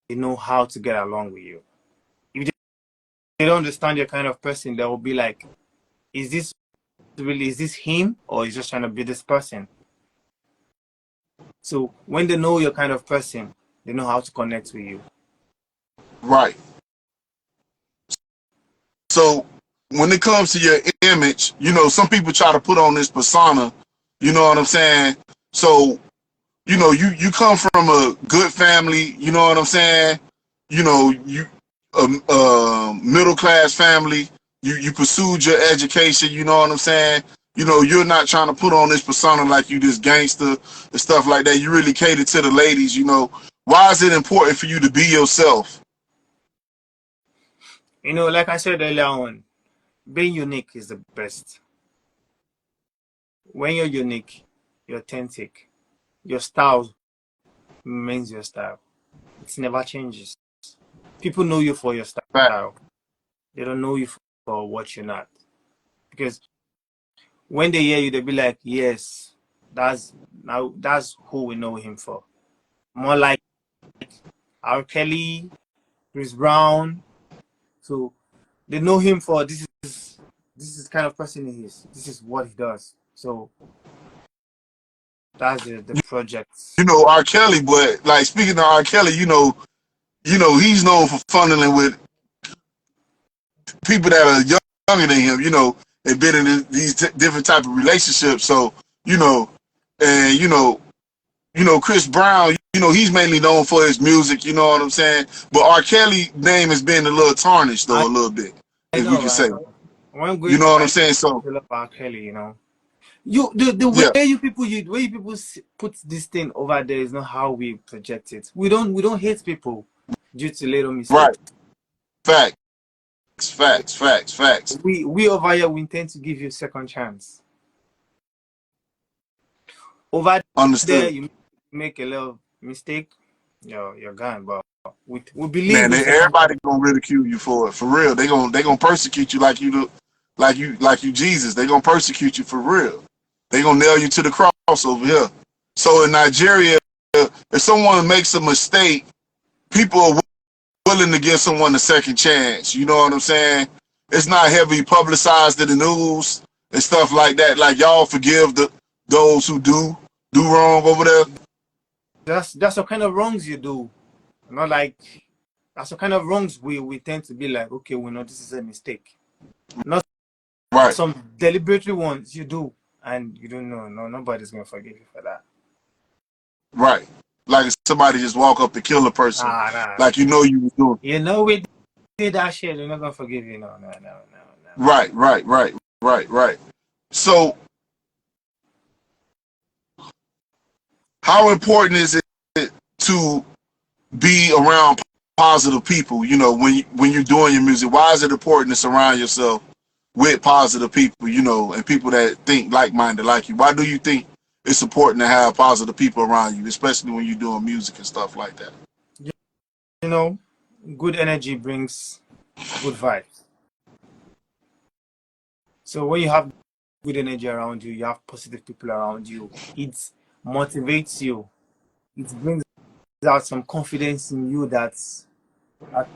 they know how to get along with you. If they don't understand your kind of person, they will be like, is this him, or is just trying to be this person? So when they know your kind of person, they know how to connect with you. Right. So when it comes to your image, you know, some people try to put on this persona, you know what I'm saying? So, you know, you come from a good family, you know what I'm saying? You know, you middle class family, you pursued your education, you know what I'm saying? You know, you're not trying to put on this persona like you this gangster and stuff like that. You really cater to the ladies, you know. Why is it important for you to be yourself? You know, like I said earlier on, being unique is the best. When you're unique, you're authentic. Your style remains your style. It never changes. People know you for your Fact. style. They don't know you for what you're not. Because when they hear you, they'll be like, yes, that's who we know him for. More like R. Kelly, Chris Brown. So they know him for this is kind of person he is. This is what he does. So that's the project. You know, R. Kelly, but like speaking of R. Kelly, he's known for funneling with people that are younger than him, you know, and been in these different type of relationships. So, you know, and Chris Brown, you know, he's mainly known for his music, you know what I'm saying? But R. Kelly name has been a little tarnished though, I, a little bit, I if we know, can I say. know. When You going know to what I'm my saying? So love R. Kelly, you know. You the yeah, way you people put this thing over there is not how we project it. We don't hate people due to little right. mistakes. Facts, facts, facts, facts. We over here we intend to give you a second chance. Over there Understood. you make a little mistake, you're gone. But we believe Man, in second everybody chance. gonna ridicule you for it. For real. They gonna persecute you like you do, like you Jesus. They gonna persecute you for real. They gonna nail you to the cross over here. So in Nigeria, if someone makes a mistake, people are willing to give someone a second chance. You know what I'm saying? It's not heavily publicized in the news and stuff like that. Like y'all forgive those who do wrong over there. That's the kind of wrongs you do. Not like that's the kind of wrongs we tend to be like, okay, we know this is a mistake. Not Right, some deliberately ones you do and you don't know. No, nobody's gonna forgive you for that. right. Like if somebody just walk up to kill a person, Nah, nah. like you know you was doing. You know we did that shit. They're not gonna forgive you. No, no, no, no, no. Right, right, right, right, right. So how important is it to be around positive people? You know, when you're doing your music, why is it important to surround yourself with positive people? You know, and people that think like-minded like you. Why do you think it's important to have positive people around you, especially when you're doing music and stuff like that? You know, good energy brings good vibes. So when you have good energy around you, you have positive people around you. It motivates you. It brings out some confidence in you that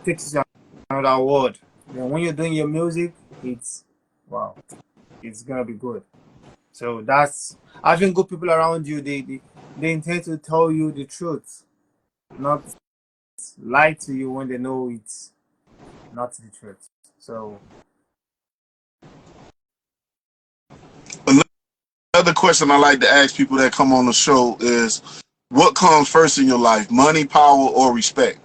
takes you to another world. Then when you're doing your music, it's wow, it's gonna be good. So that's having good people around you. They intend to tell you the truth, not lie to you when they know it's not the truth. So Another question I like to ask people that come on the show is, what comes first in your life, money, power, or respect?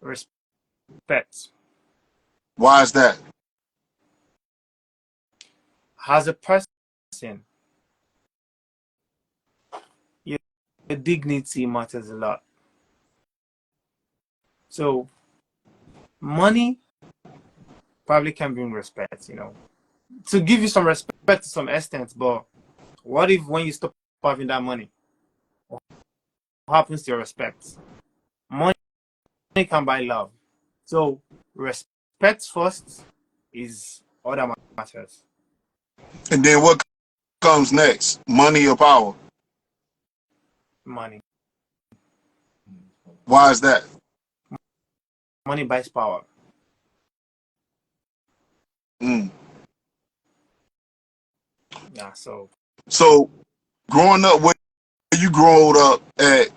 respect. Why is that? As a person, your, your dignity matters a lot. So money probably can bring respect, to give you some respect to some extent. But what if when you stop having that money, what happens to your respect? Money can buy love. So respect first is all that matters. And then what comes next, money or power? Money. Why is that? Money buys power. Mm. Yeah. So So growing up where you growing up at,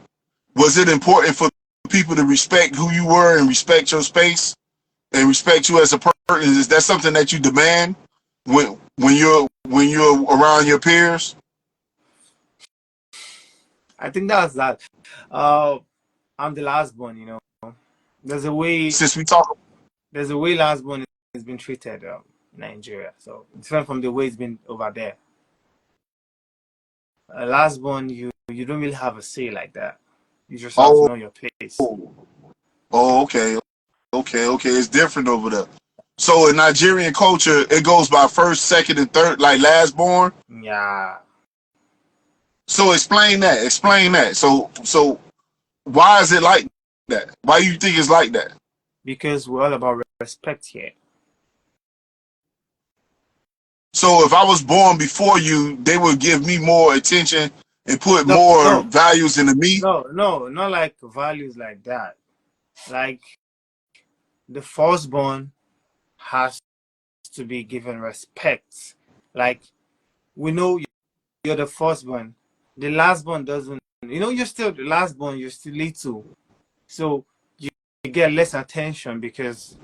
was it important for people to respect who you were and respect your space and respect you as a person? Is that something that you demand when you're around your peers? I think that's that. Uh, I'm the last born, you know. There's a way Since we talk, there's a way last born has been treated in Nigeria. So it's different from the way it's been over there. Last born, you don't really have a say like that. You just have to oh, know your place. okay, okay, it's different over there. So in Nigerian culture, it goes by first, second, and third, like last born. Yeah, So explain that. Explain that. So why is it like that? Why do you think it's like that? because we're all about respect here. So if I was born before you, they would give me more attention and put No, more no, values into me. no, not like values like that. Like the firstborn has to be given respect. Like we know you're the firstborn. The lastborn doesn't. You know, you're still the lastborn. You're still little, so you get less attention because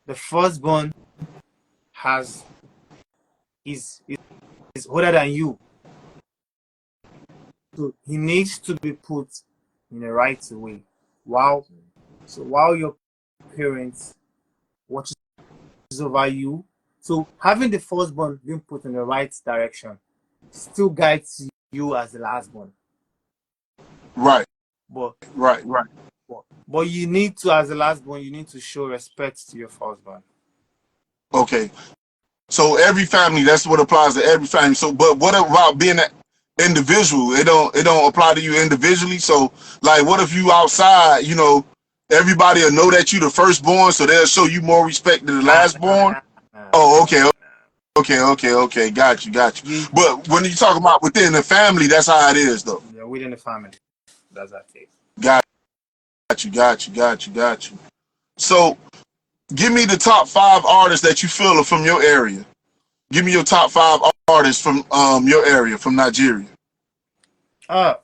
the firstborn has is older than you, so he needs to be put in the right way. While your parents watches over you, so having the firstborn being put in the right direction still guides you as the lastborn. Right, But right. but you need to, as the lastborn, you need to show respect to your firstborn. Okay. So every family, that's what applies to every family. So, but what about being an individual? It don't apply to you individually. So, like, what if you outside? You know, everybody will know that you the firstborn, so they'll show you more respect than the Nah, nah, lastborn. nah, nah, Oh, nah, okay, nah. okay. Got you. You, But when you talk about within the family, that's how it is, though. you're within the family. That's that it. Got you. So, give me the top 5 artists that you feel are from your area. Give me your top 5 artists from your area, from Nigeria. Uh,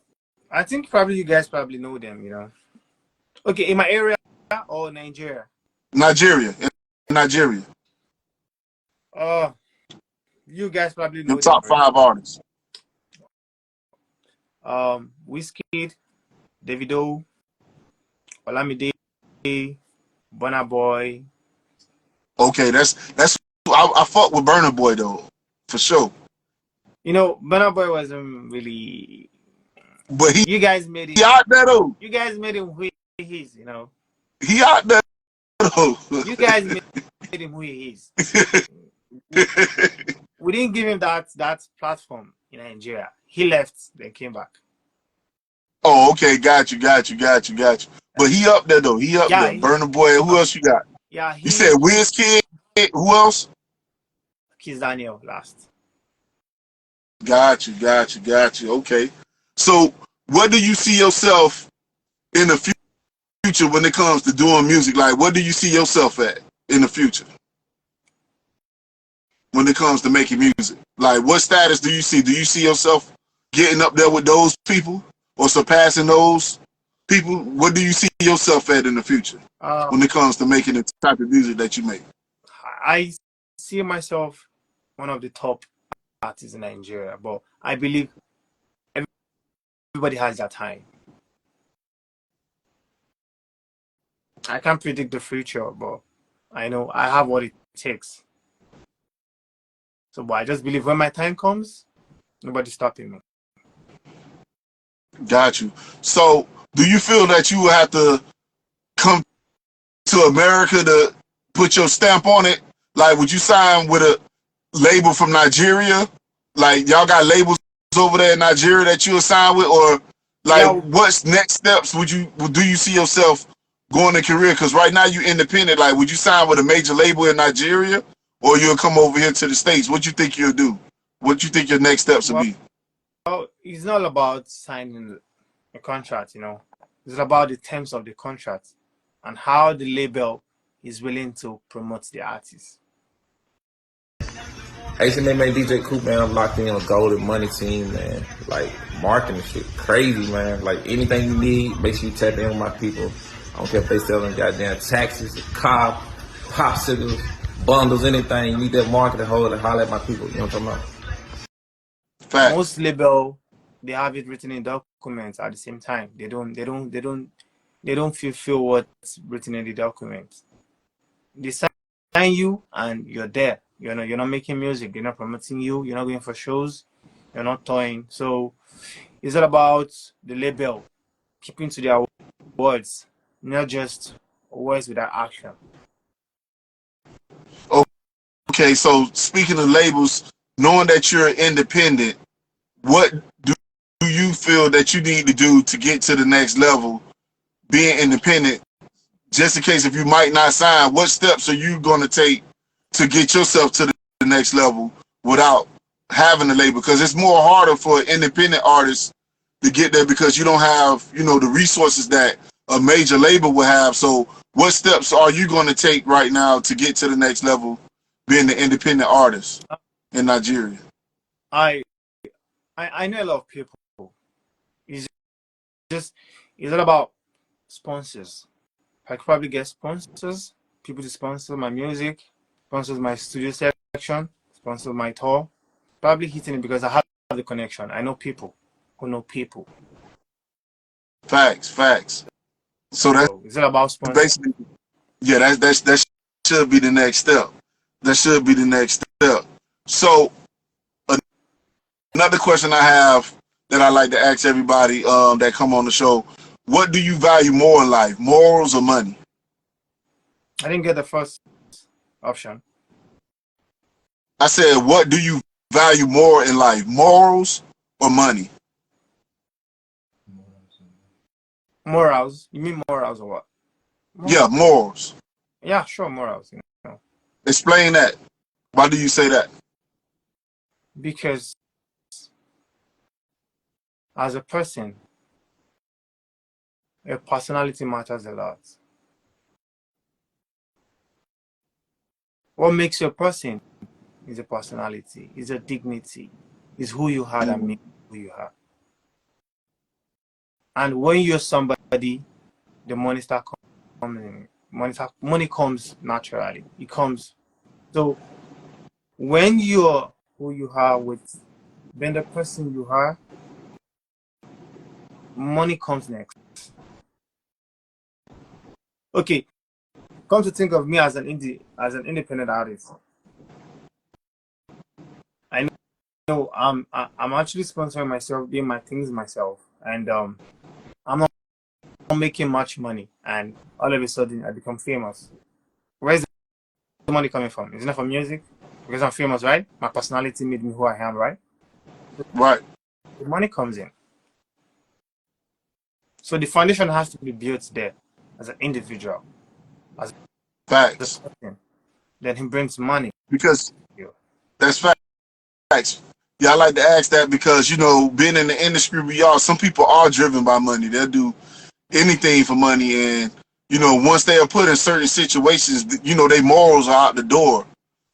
I think probably you guys probably know them, you know. Okay, in my area or Nigeria? Nigeria, in Nigeria. Uh, you guys probably Your know them top already. 5 artists. Whiskey, Davido, Olamide, Burna Boy. Okay, that's. I fuck with Burner Boy though, for sure. You know, Burna Boy wasn't really. But he, You guys made he him. out there though. You guys made him who he is. You know, He out there though. you guys made him who he is. We didn't give him that platform in Nigeria. He left, then came back. Oh, okay, got you. But he up there though. He up Yeah, there. Burner Boy. Who else you got? yeah, You said Wizkid. Who else? Kiss Daniel last. Got you. Okay. So, what do you see yourself in the future when it comes to doing music? Like, what do you see yourself at in the future when it comes to making music? Like, what status do you see? Do you see yourself getting up there with those people or surpassing those people? What do you see yourself at in the future when it comes to making the type of music that you make? I see myself one of the top artists in Nigeria, but I believe everybody has their time. I can't predict the future, but I know I have what it takes. So, but I just believe when my time comes, nobody's stopping me. Got you. So, do you feel that you will have to come to America to put your stamp on it? Like, would you sign with a label from Nigeria? Like, y'all got labels over there in Nigeria that you'll sign with, or like, Yeah, what's next steps? Do you see yourself going a career? Because right now you independent. Like, would you sign with a major label in Nigeria, or you'll come over here to the States? What you think you'll do? What you think your next steps will well, be? it's not about signing a contract, you know. It's about the terms of the contract and how the label is willing to promote the artist. Man, DJ Coop, man, I'm locked in on Golden Money Team, man. Like, marketing shit crazy, man. Like, anything you need, make sure you tap in with my people. I don't care if they selling goddamn taxes, a car, popsicles, bundles, anything. You need that marketing hold and holler at my people. You know what I'm talking about? Facts. Most label, they have it written in documents at the same time. They don't fulfill what's written in the document. They sign you and you're there. You're not making music. They're not promoting you. You're not going for shows. You're not touring. So it's all about the label keeping to their words, not just words without action. Okay, so speaking of labels, knowing that you're independent, what do you feel that you need to do to get to the next level, being independent? Just in case if you might not sign, what steps are you going to take to get yourself to the next level without having a label? Because it's more harder for an independent artist to get there because you don't have, the resources that a major label will have. So what steps are you going to take right now to get to the next level, being the independent artist in Nigeria? I know a lot of people. It's all about sponsors. I could probably get sponsors, people to sponsor my music, sponsor my studio section, sponsor my tour. Probably hitting it because I have the connection. I know people who know people. Facts. So that's So it's all about sponsors. basically, yeah, that should be the next step. That should be the next step. So another question I have that I like to ask everybody that come on the show: what do you value more in life, morals or money? I didn't get the first option. I said, what do you value more in life, morals or money? Morals? You mean morals or what? Yeah, morals. Yeah, sure, morals. Explain that. Why do you say that? Because as a person, your personality matters a lot. What makes you a person is a personality, is a dignity, is who you are that makes who you are. And when you're somebody, the money starts coming. Money comes naturally. It comes. So when you're who you are with being the person you are, money comes next. Okay, come to think of me as an independent artist. I know I'm actually sponsoring myself, doing my things myself, and I'm not making much money, and all of a sudden I become famous. Where's the money coming from? Is it not from music? Because I'm famous, right? My personality made me who I am, right? Right. The money comes in. So the foundation has to be built there as an individual, as a Facts. person. Then he brings money. Because that's facts. Yeah, I like to ask that because, being in the industry we are, some people are driven by money. They'll do anything for money. And, once they are put in certain situations, their morals are out the door.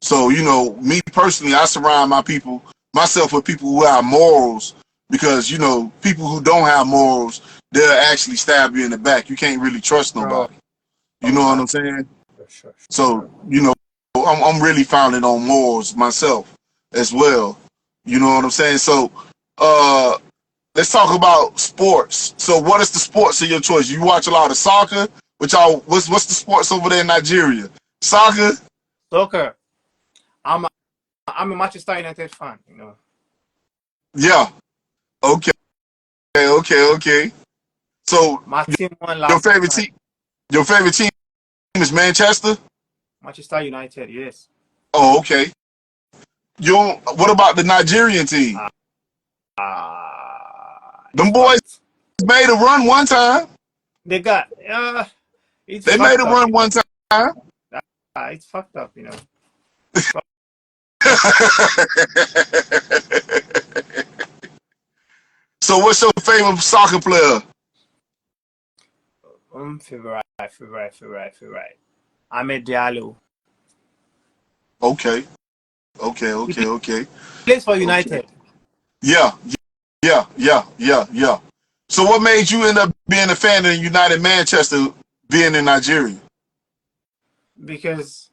So, me personally, I surround myself with people who have morals because, people who don't have morals, they'll actually stab you in the back. You can't really trust nobody. You know what I'm saying? Sure. So, I'm really founded on morals myself as well. You know what I'm saying? So, let's talk about sports. So, what is the sports of your choice? You watch a lot of soccer. What's the sports over there in Nigeria? Soccer. Soccer. I'm a Manchester United fan. Yeah. Okay. Okay. So, My team won your last favorite night. team. Your favorite team is Manchester. Manchester United, yes. Oh, okay. What about the Nigerian team? It's Them boys made a run one time. They got it's They made fucked a up. run one time. It's fucked up. So, what's your favorite soccer player? Favorite. Ahmed Diallo. Okay. He Okay. plays for Okay. United Yeah, yeah. So what made you end up being a fan of United Manchester being in Nigeria? because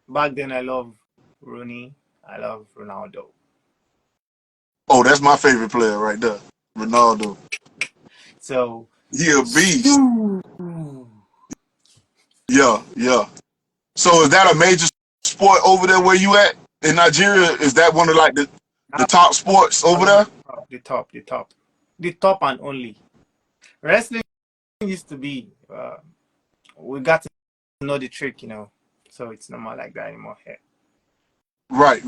back then I love Rooney, I love Ronaldo. Oh, that's my favorite player right there. Ronaldo. So, He a beast. Yeah. So is that a major sport over there where you at in Nigeria? Is that one of like the top sports that's over one of there? the top and only. Wrestling used to be. We got to know the trick, so it's not more like that anymore here. Right.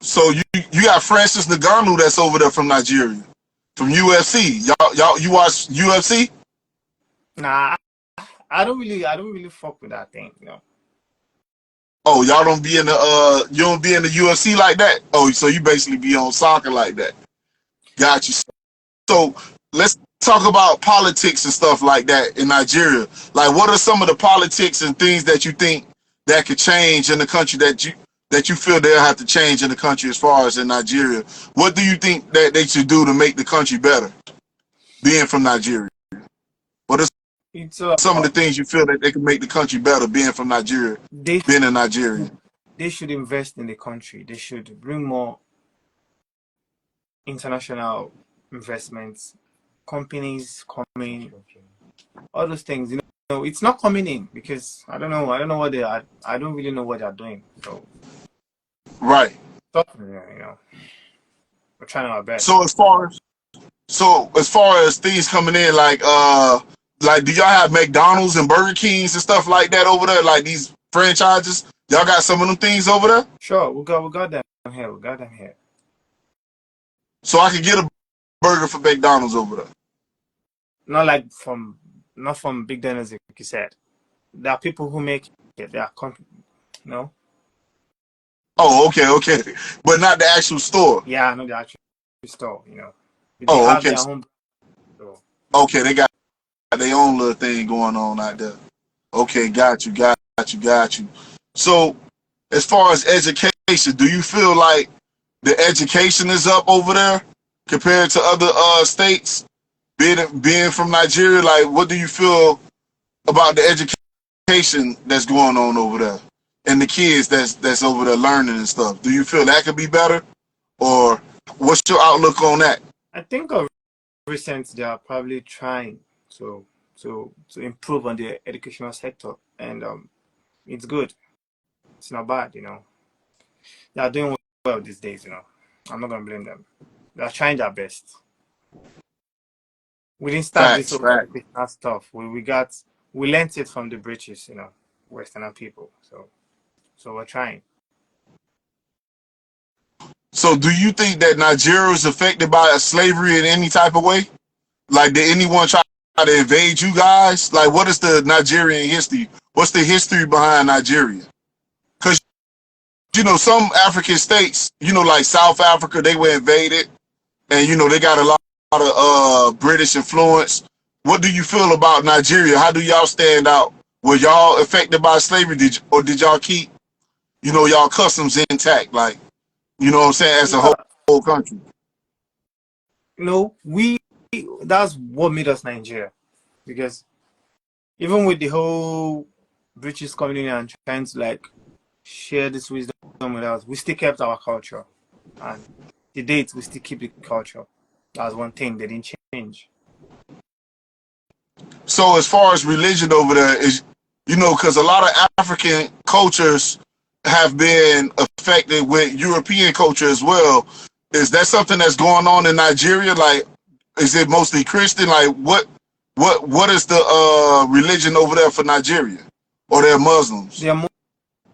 So you got Francis Ngannou that's over there from Nigeria, from UFC. Y'all you watch UFC? Nah, I don't really fuck with that thing. Oh, y'all don't be in the you don't be in the UFC like that. Oh, so you basically be on soccer like that. Got you. So let's talk about politics and stuff like that in Nigeria. Like, what are some of the politics and things that you think that could change in the country that you feel they'll have to change in the country as far as in Nigeria? What do you think that they should do to make the country better? Being from Nigeria, what are It's some of the things you feel that they can make the country better? Being from Nigeria, they being a Nigerian. they should invest in the country. They should bring more international investments, companies coming, all those things. It's not coming in because I don't know what they are. I don't really know what they're doing. So, Right. we're trying our best. So as far as things coming in, like do y'all have McDonald's and Burger Kings and stuff like that over there? Like these franchises, y'all got some of them things over there. Sure, we got them here. We got them here. So I could get a burger for McDonald's over there. Not like not from big dinners, like you said. There are people who make it. There are no. Oh, okay, but not the actual store. Yeah, I know the actual store. They Oh, have okay, their own. So, okay, they got their own little thing going on out there. Okay, got you. So as far as education, do you feel like the education is up over there compared to other states? Being from Nigeria, like what do you feel about the education that's going on over there and the kids that's over there learning and stuff? Do you feel that could be better, or what's your outlook on that? I think of recent they are probably trying to improve on the educational sector, and it's good. It's not bad. They are doing well these days. I'm not gonna blame them. They are trying their best. We didn't start this whole Facts. educational stuff. We learned it from the British, Western people. So we're trying. So do you think that Nigeria is affected by slavery in any type of way? Like, did anyone try to invade you guys? Like, what is the Nigerian history? What's the history behind Nigeria? Because, some African states, like South Africa, they were invaded and, they got a lot of British influence. What do you feel about Nigeria? How do y'all stand out? Were y'all affected by slavery, or did y'all keep, y'all customs intact? Like, you know what I'm saying, as a Yeah. whole country? We that's what made us Nigeria. Because even with the whole British coming in and trying to like share this wisdom with us, we still kept our culture. And to date, we still keep the culture. That's one thing they didn't change. So as far as religion over there is, because a lot of African cultures have been affected with European culture as well. Is that something that's going on in Nigeria? Like, is it mostly Christian? Like, what is the religion over there for Nigeria, or they're Muslims? They are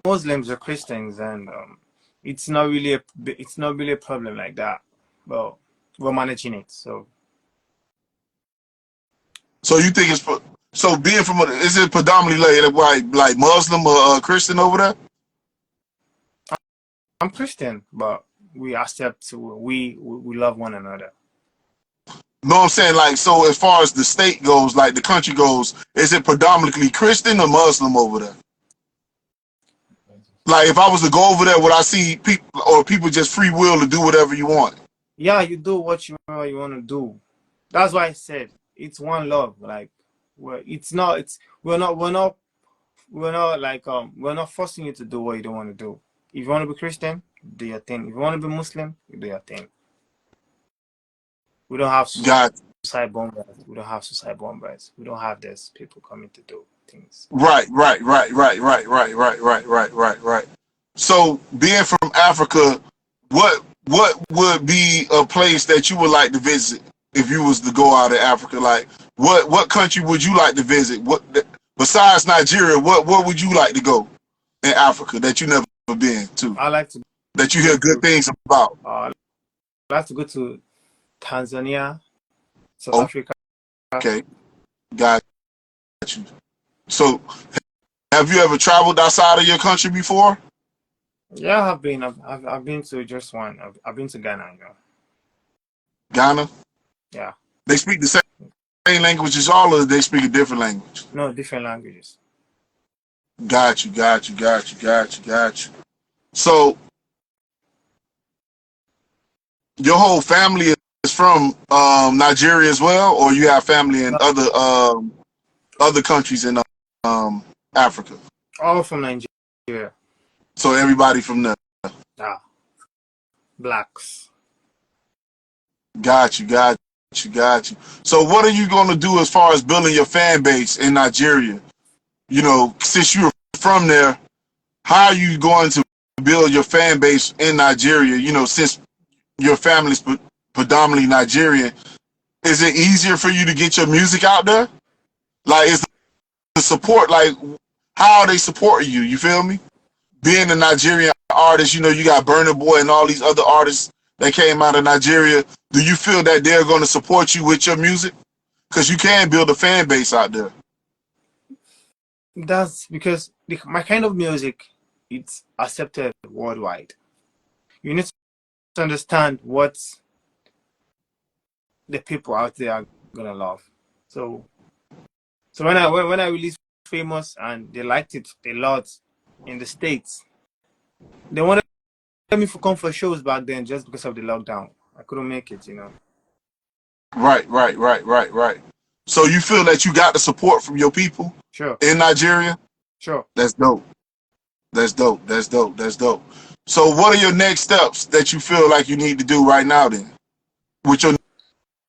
Muslims or Christians, and it's not really a problem like that. But we're managing it. So you think so being from is it predominantly like Muslim or Christian over there? I'm Christian, but we accept we love one another. No, I'm saying, like, so as far as the state goes, like the country goes, is it predominantly Christian or Muslim over there? Like if I was to go over there, would I see people or people just free will to do whatever you want? Yeah, you do what you want to do. That's why I said it's one love. Like, it's not. It's we're not like we're not forcing you to do what you don't want to do. If you want to be Christian, do your thing. If you want to be Muslim, you do your thing. We don't have Got suicide bombers. We don't have suicide bombers. We don't have this people coming to do things. right, right, right, right, right, right, right, right, right, right, right. So being from Africa, what would be a place that you would like to visit if you was to go out of Africa? Like what country would you like to visit? What besides Nigeria, what would you like to go in Africa that you never been to? I like to That you go hear good to. things about? I like to go to Tanzania, South Africa. Okay, got you. So have you ever traveled outside of your country before? Yeah, I've been. I've been to just one. I've been to Ghana. You know. Ghana? Yeah. They speak the same language as all, or they speak a different language? No, different languages. Got you, got you, got you, got you, got you. So your whole family is from Nigeria as well, or you have family in No, other countries in Africa? all from Nigeria. So everybody from there. Yeah. Blacks. Got you, got you, got you. So what are you going to do as far as building your fan base in Nigeria? You know, since you're from there, how are you going to build your fan base in Nigeria? You know, since your family's predominantly Nigerian, is it easier for you to get your music out there? Like, is the support, like, how are they supporting you? You feel me? Being a Nigerian artist, you know, you got Burna Boy and all these other artists that came out of Nigeria. Do you feel that they're going to support you with your music? Because you can build a fan base out there. That's because my kind of music, it's accepted worldwide. You need to understand what the people out there are gonna love. So when I released Famous and they liked it a lot in the States, they wanted me to come for shows back then just because of the lockdown. I couldn't make it, you know. Right, right, right, right, right. So you feel that you got the support from your people Sure, in Nigeria? sure. That's dope. That's dope. That's dope. That's dope. So what are your next steps that you feel like you need to do right now then with your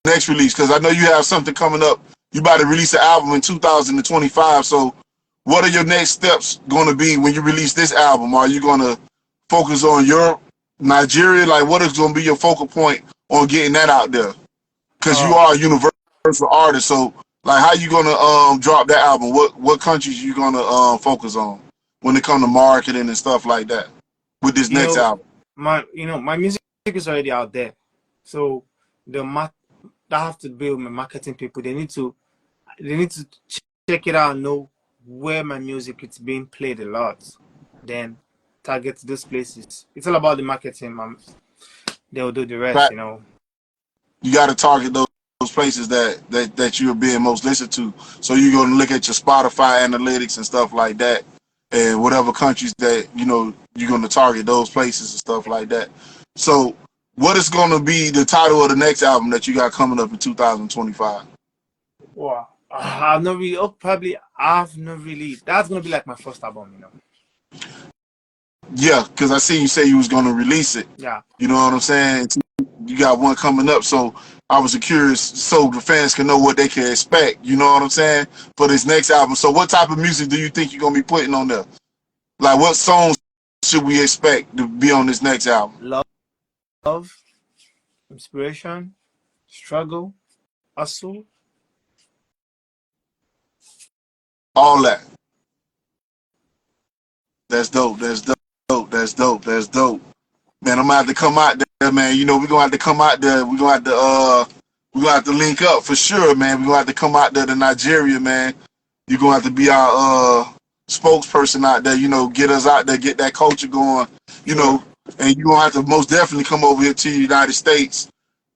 next release? Because I know you have something coming up. You about to release an album in 2025. So what are your next steps going to be when you release this album? Are you going to focus on your Nigeria? Like what is going to be your focal point on getting that out there? Because you Uh, are a universal artist. So like how you going to drop that album? What countries you going to focus on when it comes to marketing and stuff like that with this you next know, album? my music is already out there. So I have to build my marketing people. They need to check it out and know where my music is being played a lot. Then target those places. It's all about the marketing, man. They'll do the rest, Right. you know. You got to target those places that you're being most listened to. So you're going to look at your Spotify analytics and stuff like that, and whatever countries that you know you're going to target those places and stuff like that. So what is going to be the title of the next album that you got coming up in 2025? Wow. I've not really. Oh, probably I've not really. That's gonna be like my first album, you know. Yeah, because I see you say you was going to release it. Yeah. You know what I'm saying? You got one coming up, so I was curious so the fans can know what they can expect. You know what I'm saying for this next album. So what type of music do you think you're gonna be putting on there? Like what songs should we expect to be on this next album? Love, inspiration, struggle, hustle. All that. That's dope. That's dope. That's dope. That's dope. Man, I'm gonna have to come out there, man. You know, we're gonna have to come out there. We're gonna have to link up for sure, man. We're gonna have to come out there to Nigeria, man. You're gonna have to be our spokesperson out there, you know, get us out there, get that culture going, you Sure. know, and you're gonna have to most definitely come over here to the United States,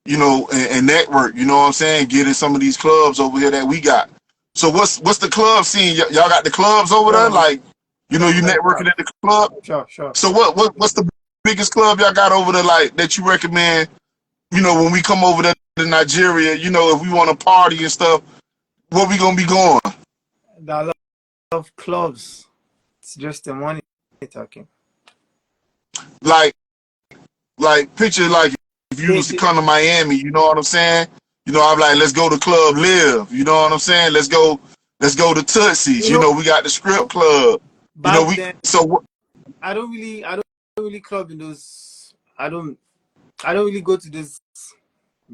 you know, and network, you know what I'm saying? Get in some of these clubs over here that we got. So what's the club scene? Y'all got the clubs over there? Like You know, Sure, you sure, networking at the club. sure, sure. So what's the biggest club y'all got over there like that you recommend? You know, when we come over there to Nigeria, you know, if we want to party and stuff, where we gonna be going? There are a lot of clubs. It's just the money talking. Like picture like if you They, was to they, come to Miami, you know what I'm saying? You know, I'm like, let's go to Club Live. You know what I'm saying? Let's go to Tootsie's. you You know, know, we got the Script Club. You know, back then I don't really club in those. I don't really go to those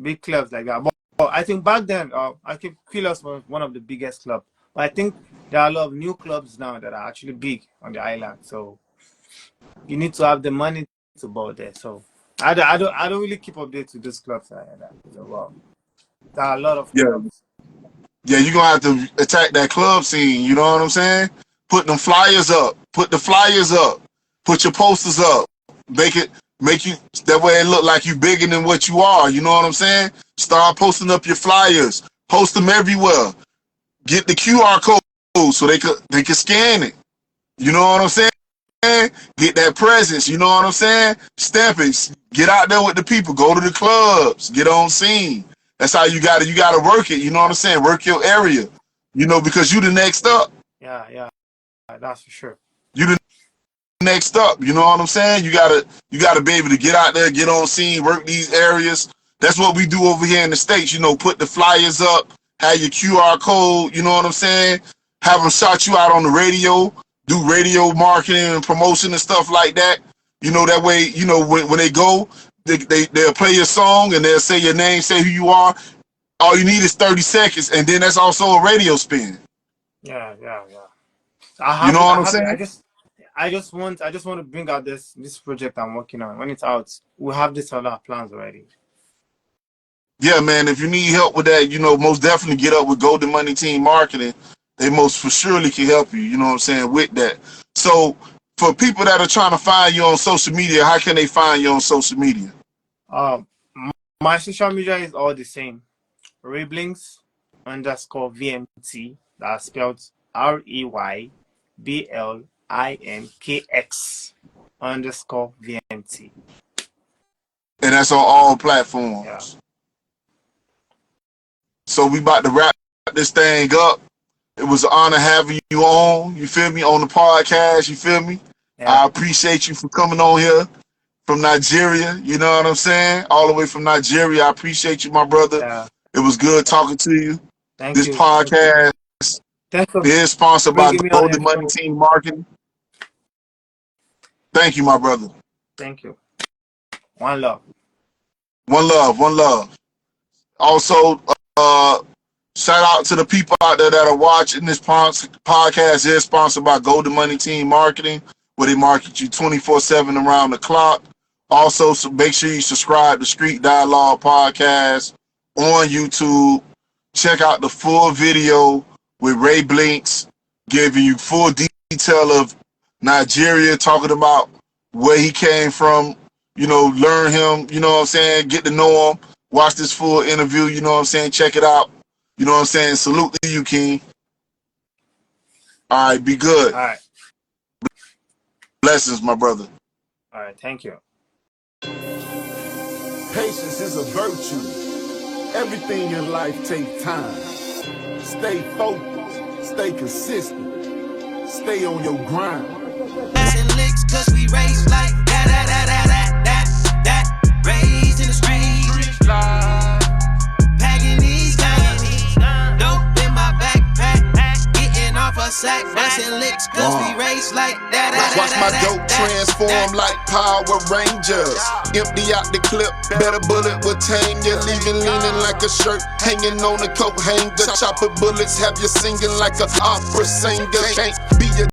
big clubs like that. But I think back then, I think Quilos was one of the biggest clubs. But I think there are a lot of new clubs now that are actually big on the island. So you need to have the money to go there. So I don't really keep updates with those clubs like that. So well, there are a lot of yeah, clubs. yeah, you're gonna have to attack that club scene, you know what I'm saying? Put them flyers up, put the flyers up, put your posters up, make you that way it look like you bigger than what you are, you know what I'm saying? Start posting up your flyers, post them everywhere. Get the QR code so they can scan it. You know what I'm saying? Get that presence, you know what I'm saying? Stamp it. Get out there with the people. Go to the clubs. Get on scene. That's how you gotta work it, you know what I'm saying? Work your area. You know, because you the next up. Yeah, that's for sure. You the next up, you know what I'm saying? You gotta be able to get out there, get on scene, work these areas. That's what we do over here in the States, you know, put the flyers up, have your QR code, you know what I'm saying? Have them shout you out on the radio, do radio marketing and promotion and stuff like that. You know, that way, you know, when they go, they'll play your song and they'll say your name, say who you are. All you need is 30 seconds, and then that's also a radio spin. Yeah. I You have know it. what I I'm have it. saying? I just want to bring out this project I'm working on. When it's out, we have this on our plans already. Yeah, man, if you need help with that, you know, most definitely get up with Golden Money Team Marketing. They most for surely can help you, you know what I'm saying, with that. So for people that are trying to find you on social media, how can they find you on social media? Um, my social media is all the same. Rey Blinkx _VMT. That's spelled ReyBlinkx _VMT. And that's on all Yeah. platforms. So we about to wrap this thing up. It was an honor having you on, you feel me, on the podcast, you feel me? Yeah. I appreciate you for coming on here from Nigeria, you know what I'm saying? All the way from Nigeria. I appreciate you, my brother. Yeah. It was good talking to you. Thank This you. podcast Thanks for is sponsored by bringing me on Golden your Money show. Team Marketing. Thank you, my brother. Thank you. One love. One love, one love. Also, shout out to the people out there that are watching this podcast. Is sponsored by Golden Money Team Marketing, where they market you 24/7 around the clock. Also, so make sure you subscribe to Street Dialogue Podcast on YouTube. Check out the full video with Rey Blinkx, giving you full detail of Nigeria, talking about where he came from, you know, learn him, you know what I'm saying, get to know him, watch this full interview, you know what I'm saying, check it out. You know what I'm saying? Salute to you, King. All right, be good. All right. Blessings, my brother. All right. Thank you. Patience is a virtue. Everything in life takes time. Stay focused. Stay consistent. Stay on your grind. Passing licks cause we raised like that. Raised in the streets. Packing these guns. Dope in my backpack. Getting off a sack. Passing licks cause we raised like that. Watch my dope transform like Power Rangers. Empty out the clip, better bullet will tame you. Leaving leaning like a shirt, hanging on a coat hanger. Chopper bullets have you singing like an opera singer. Can't be a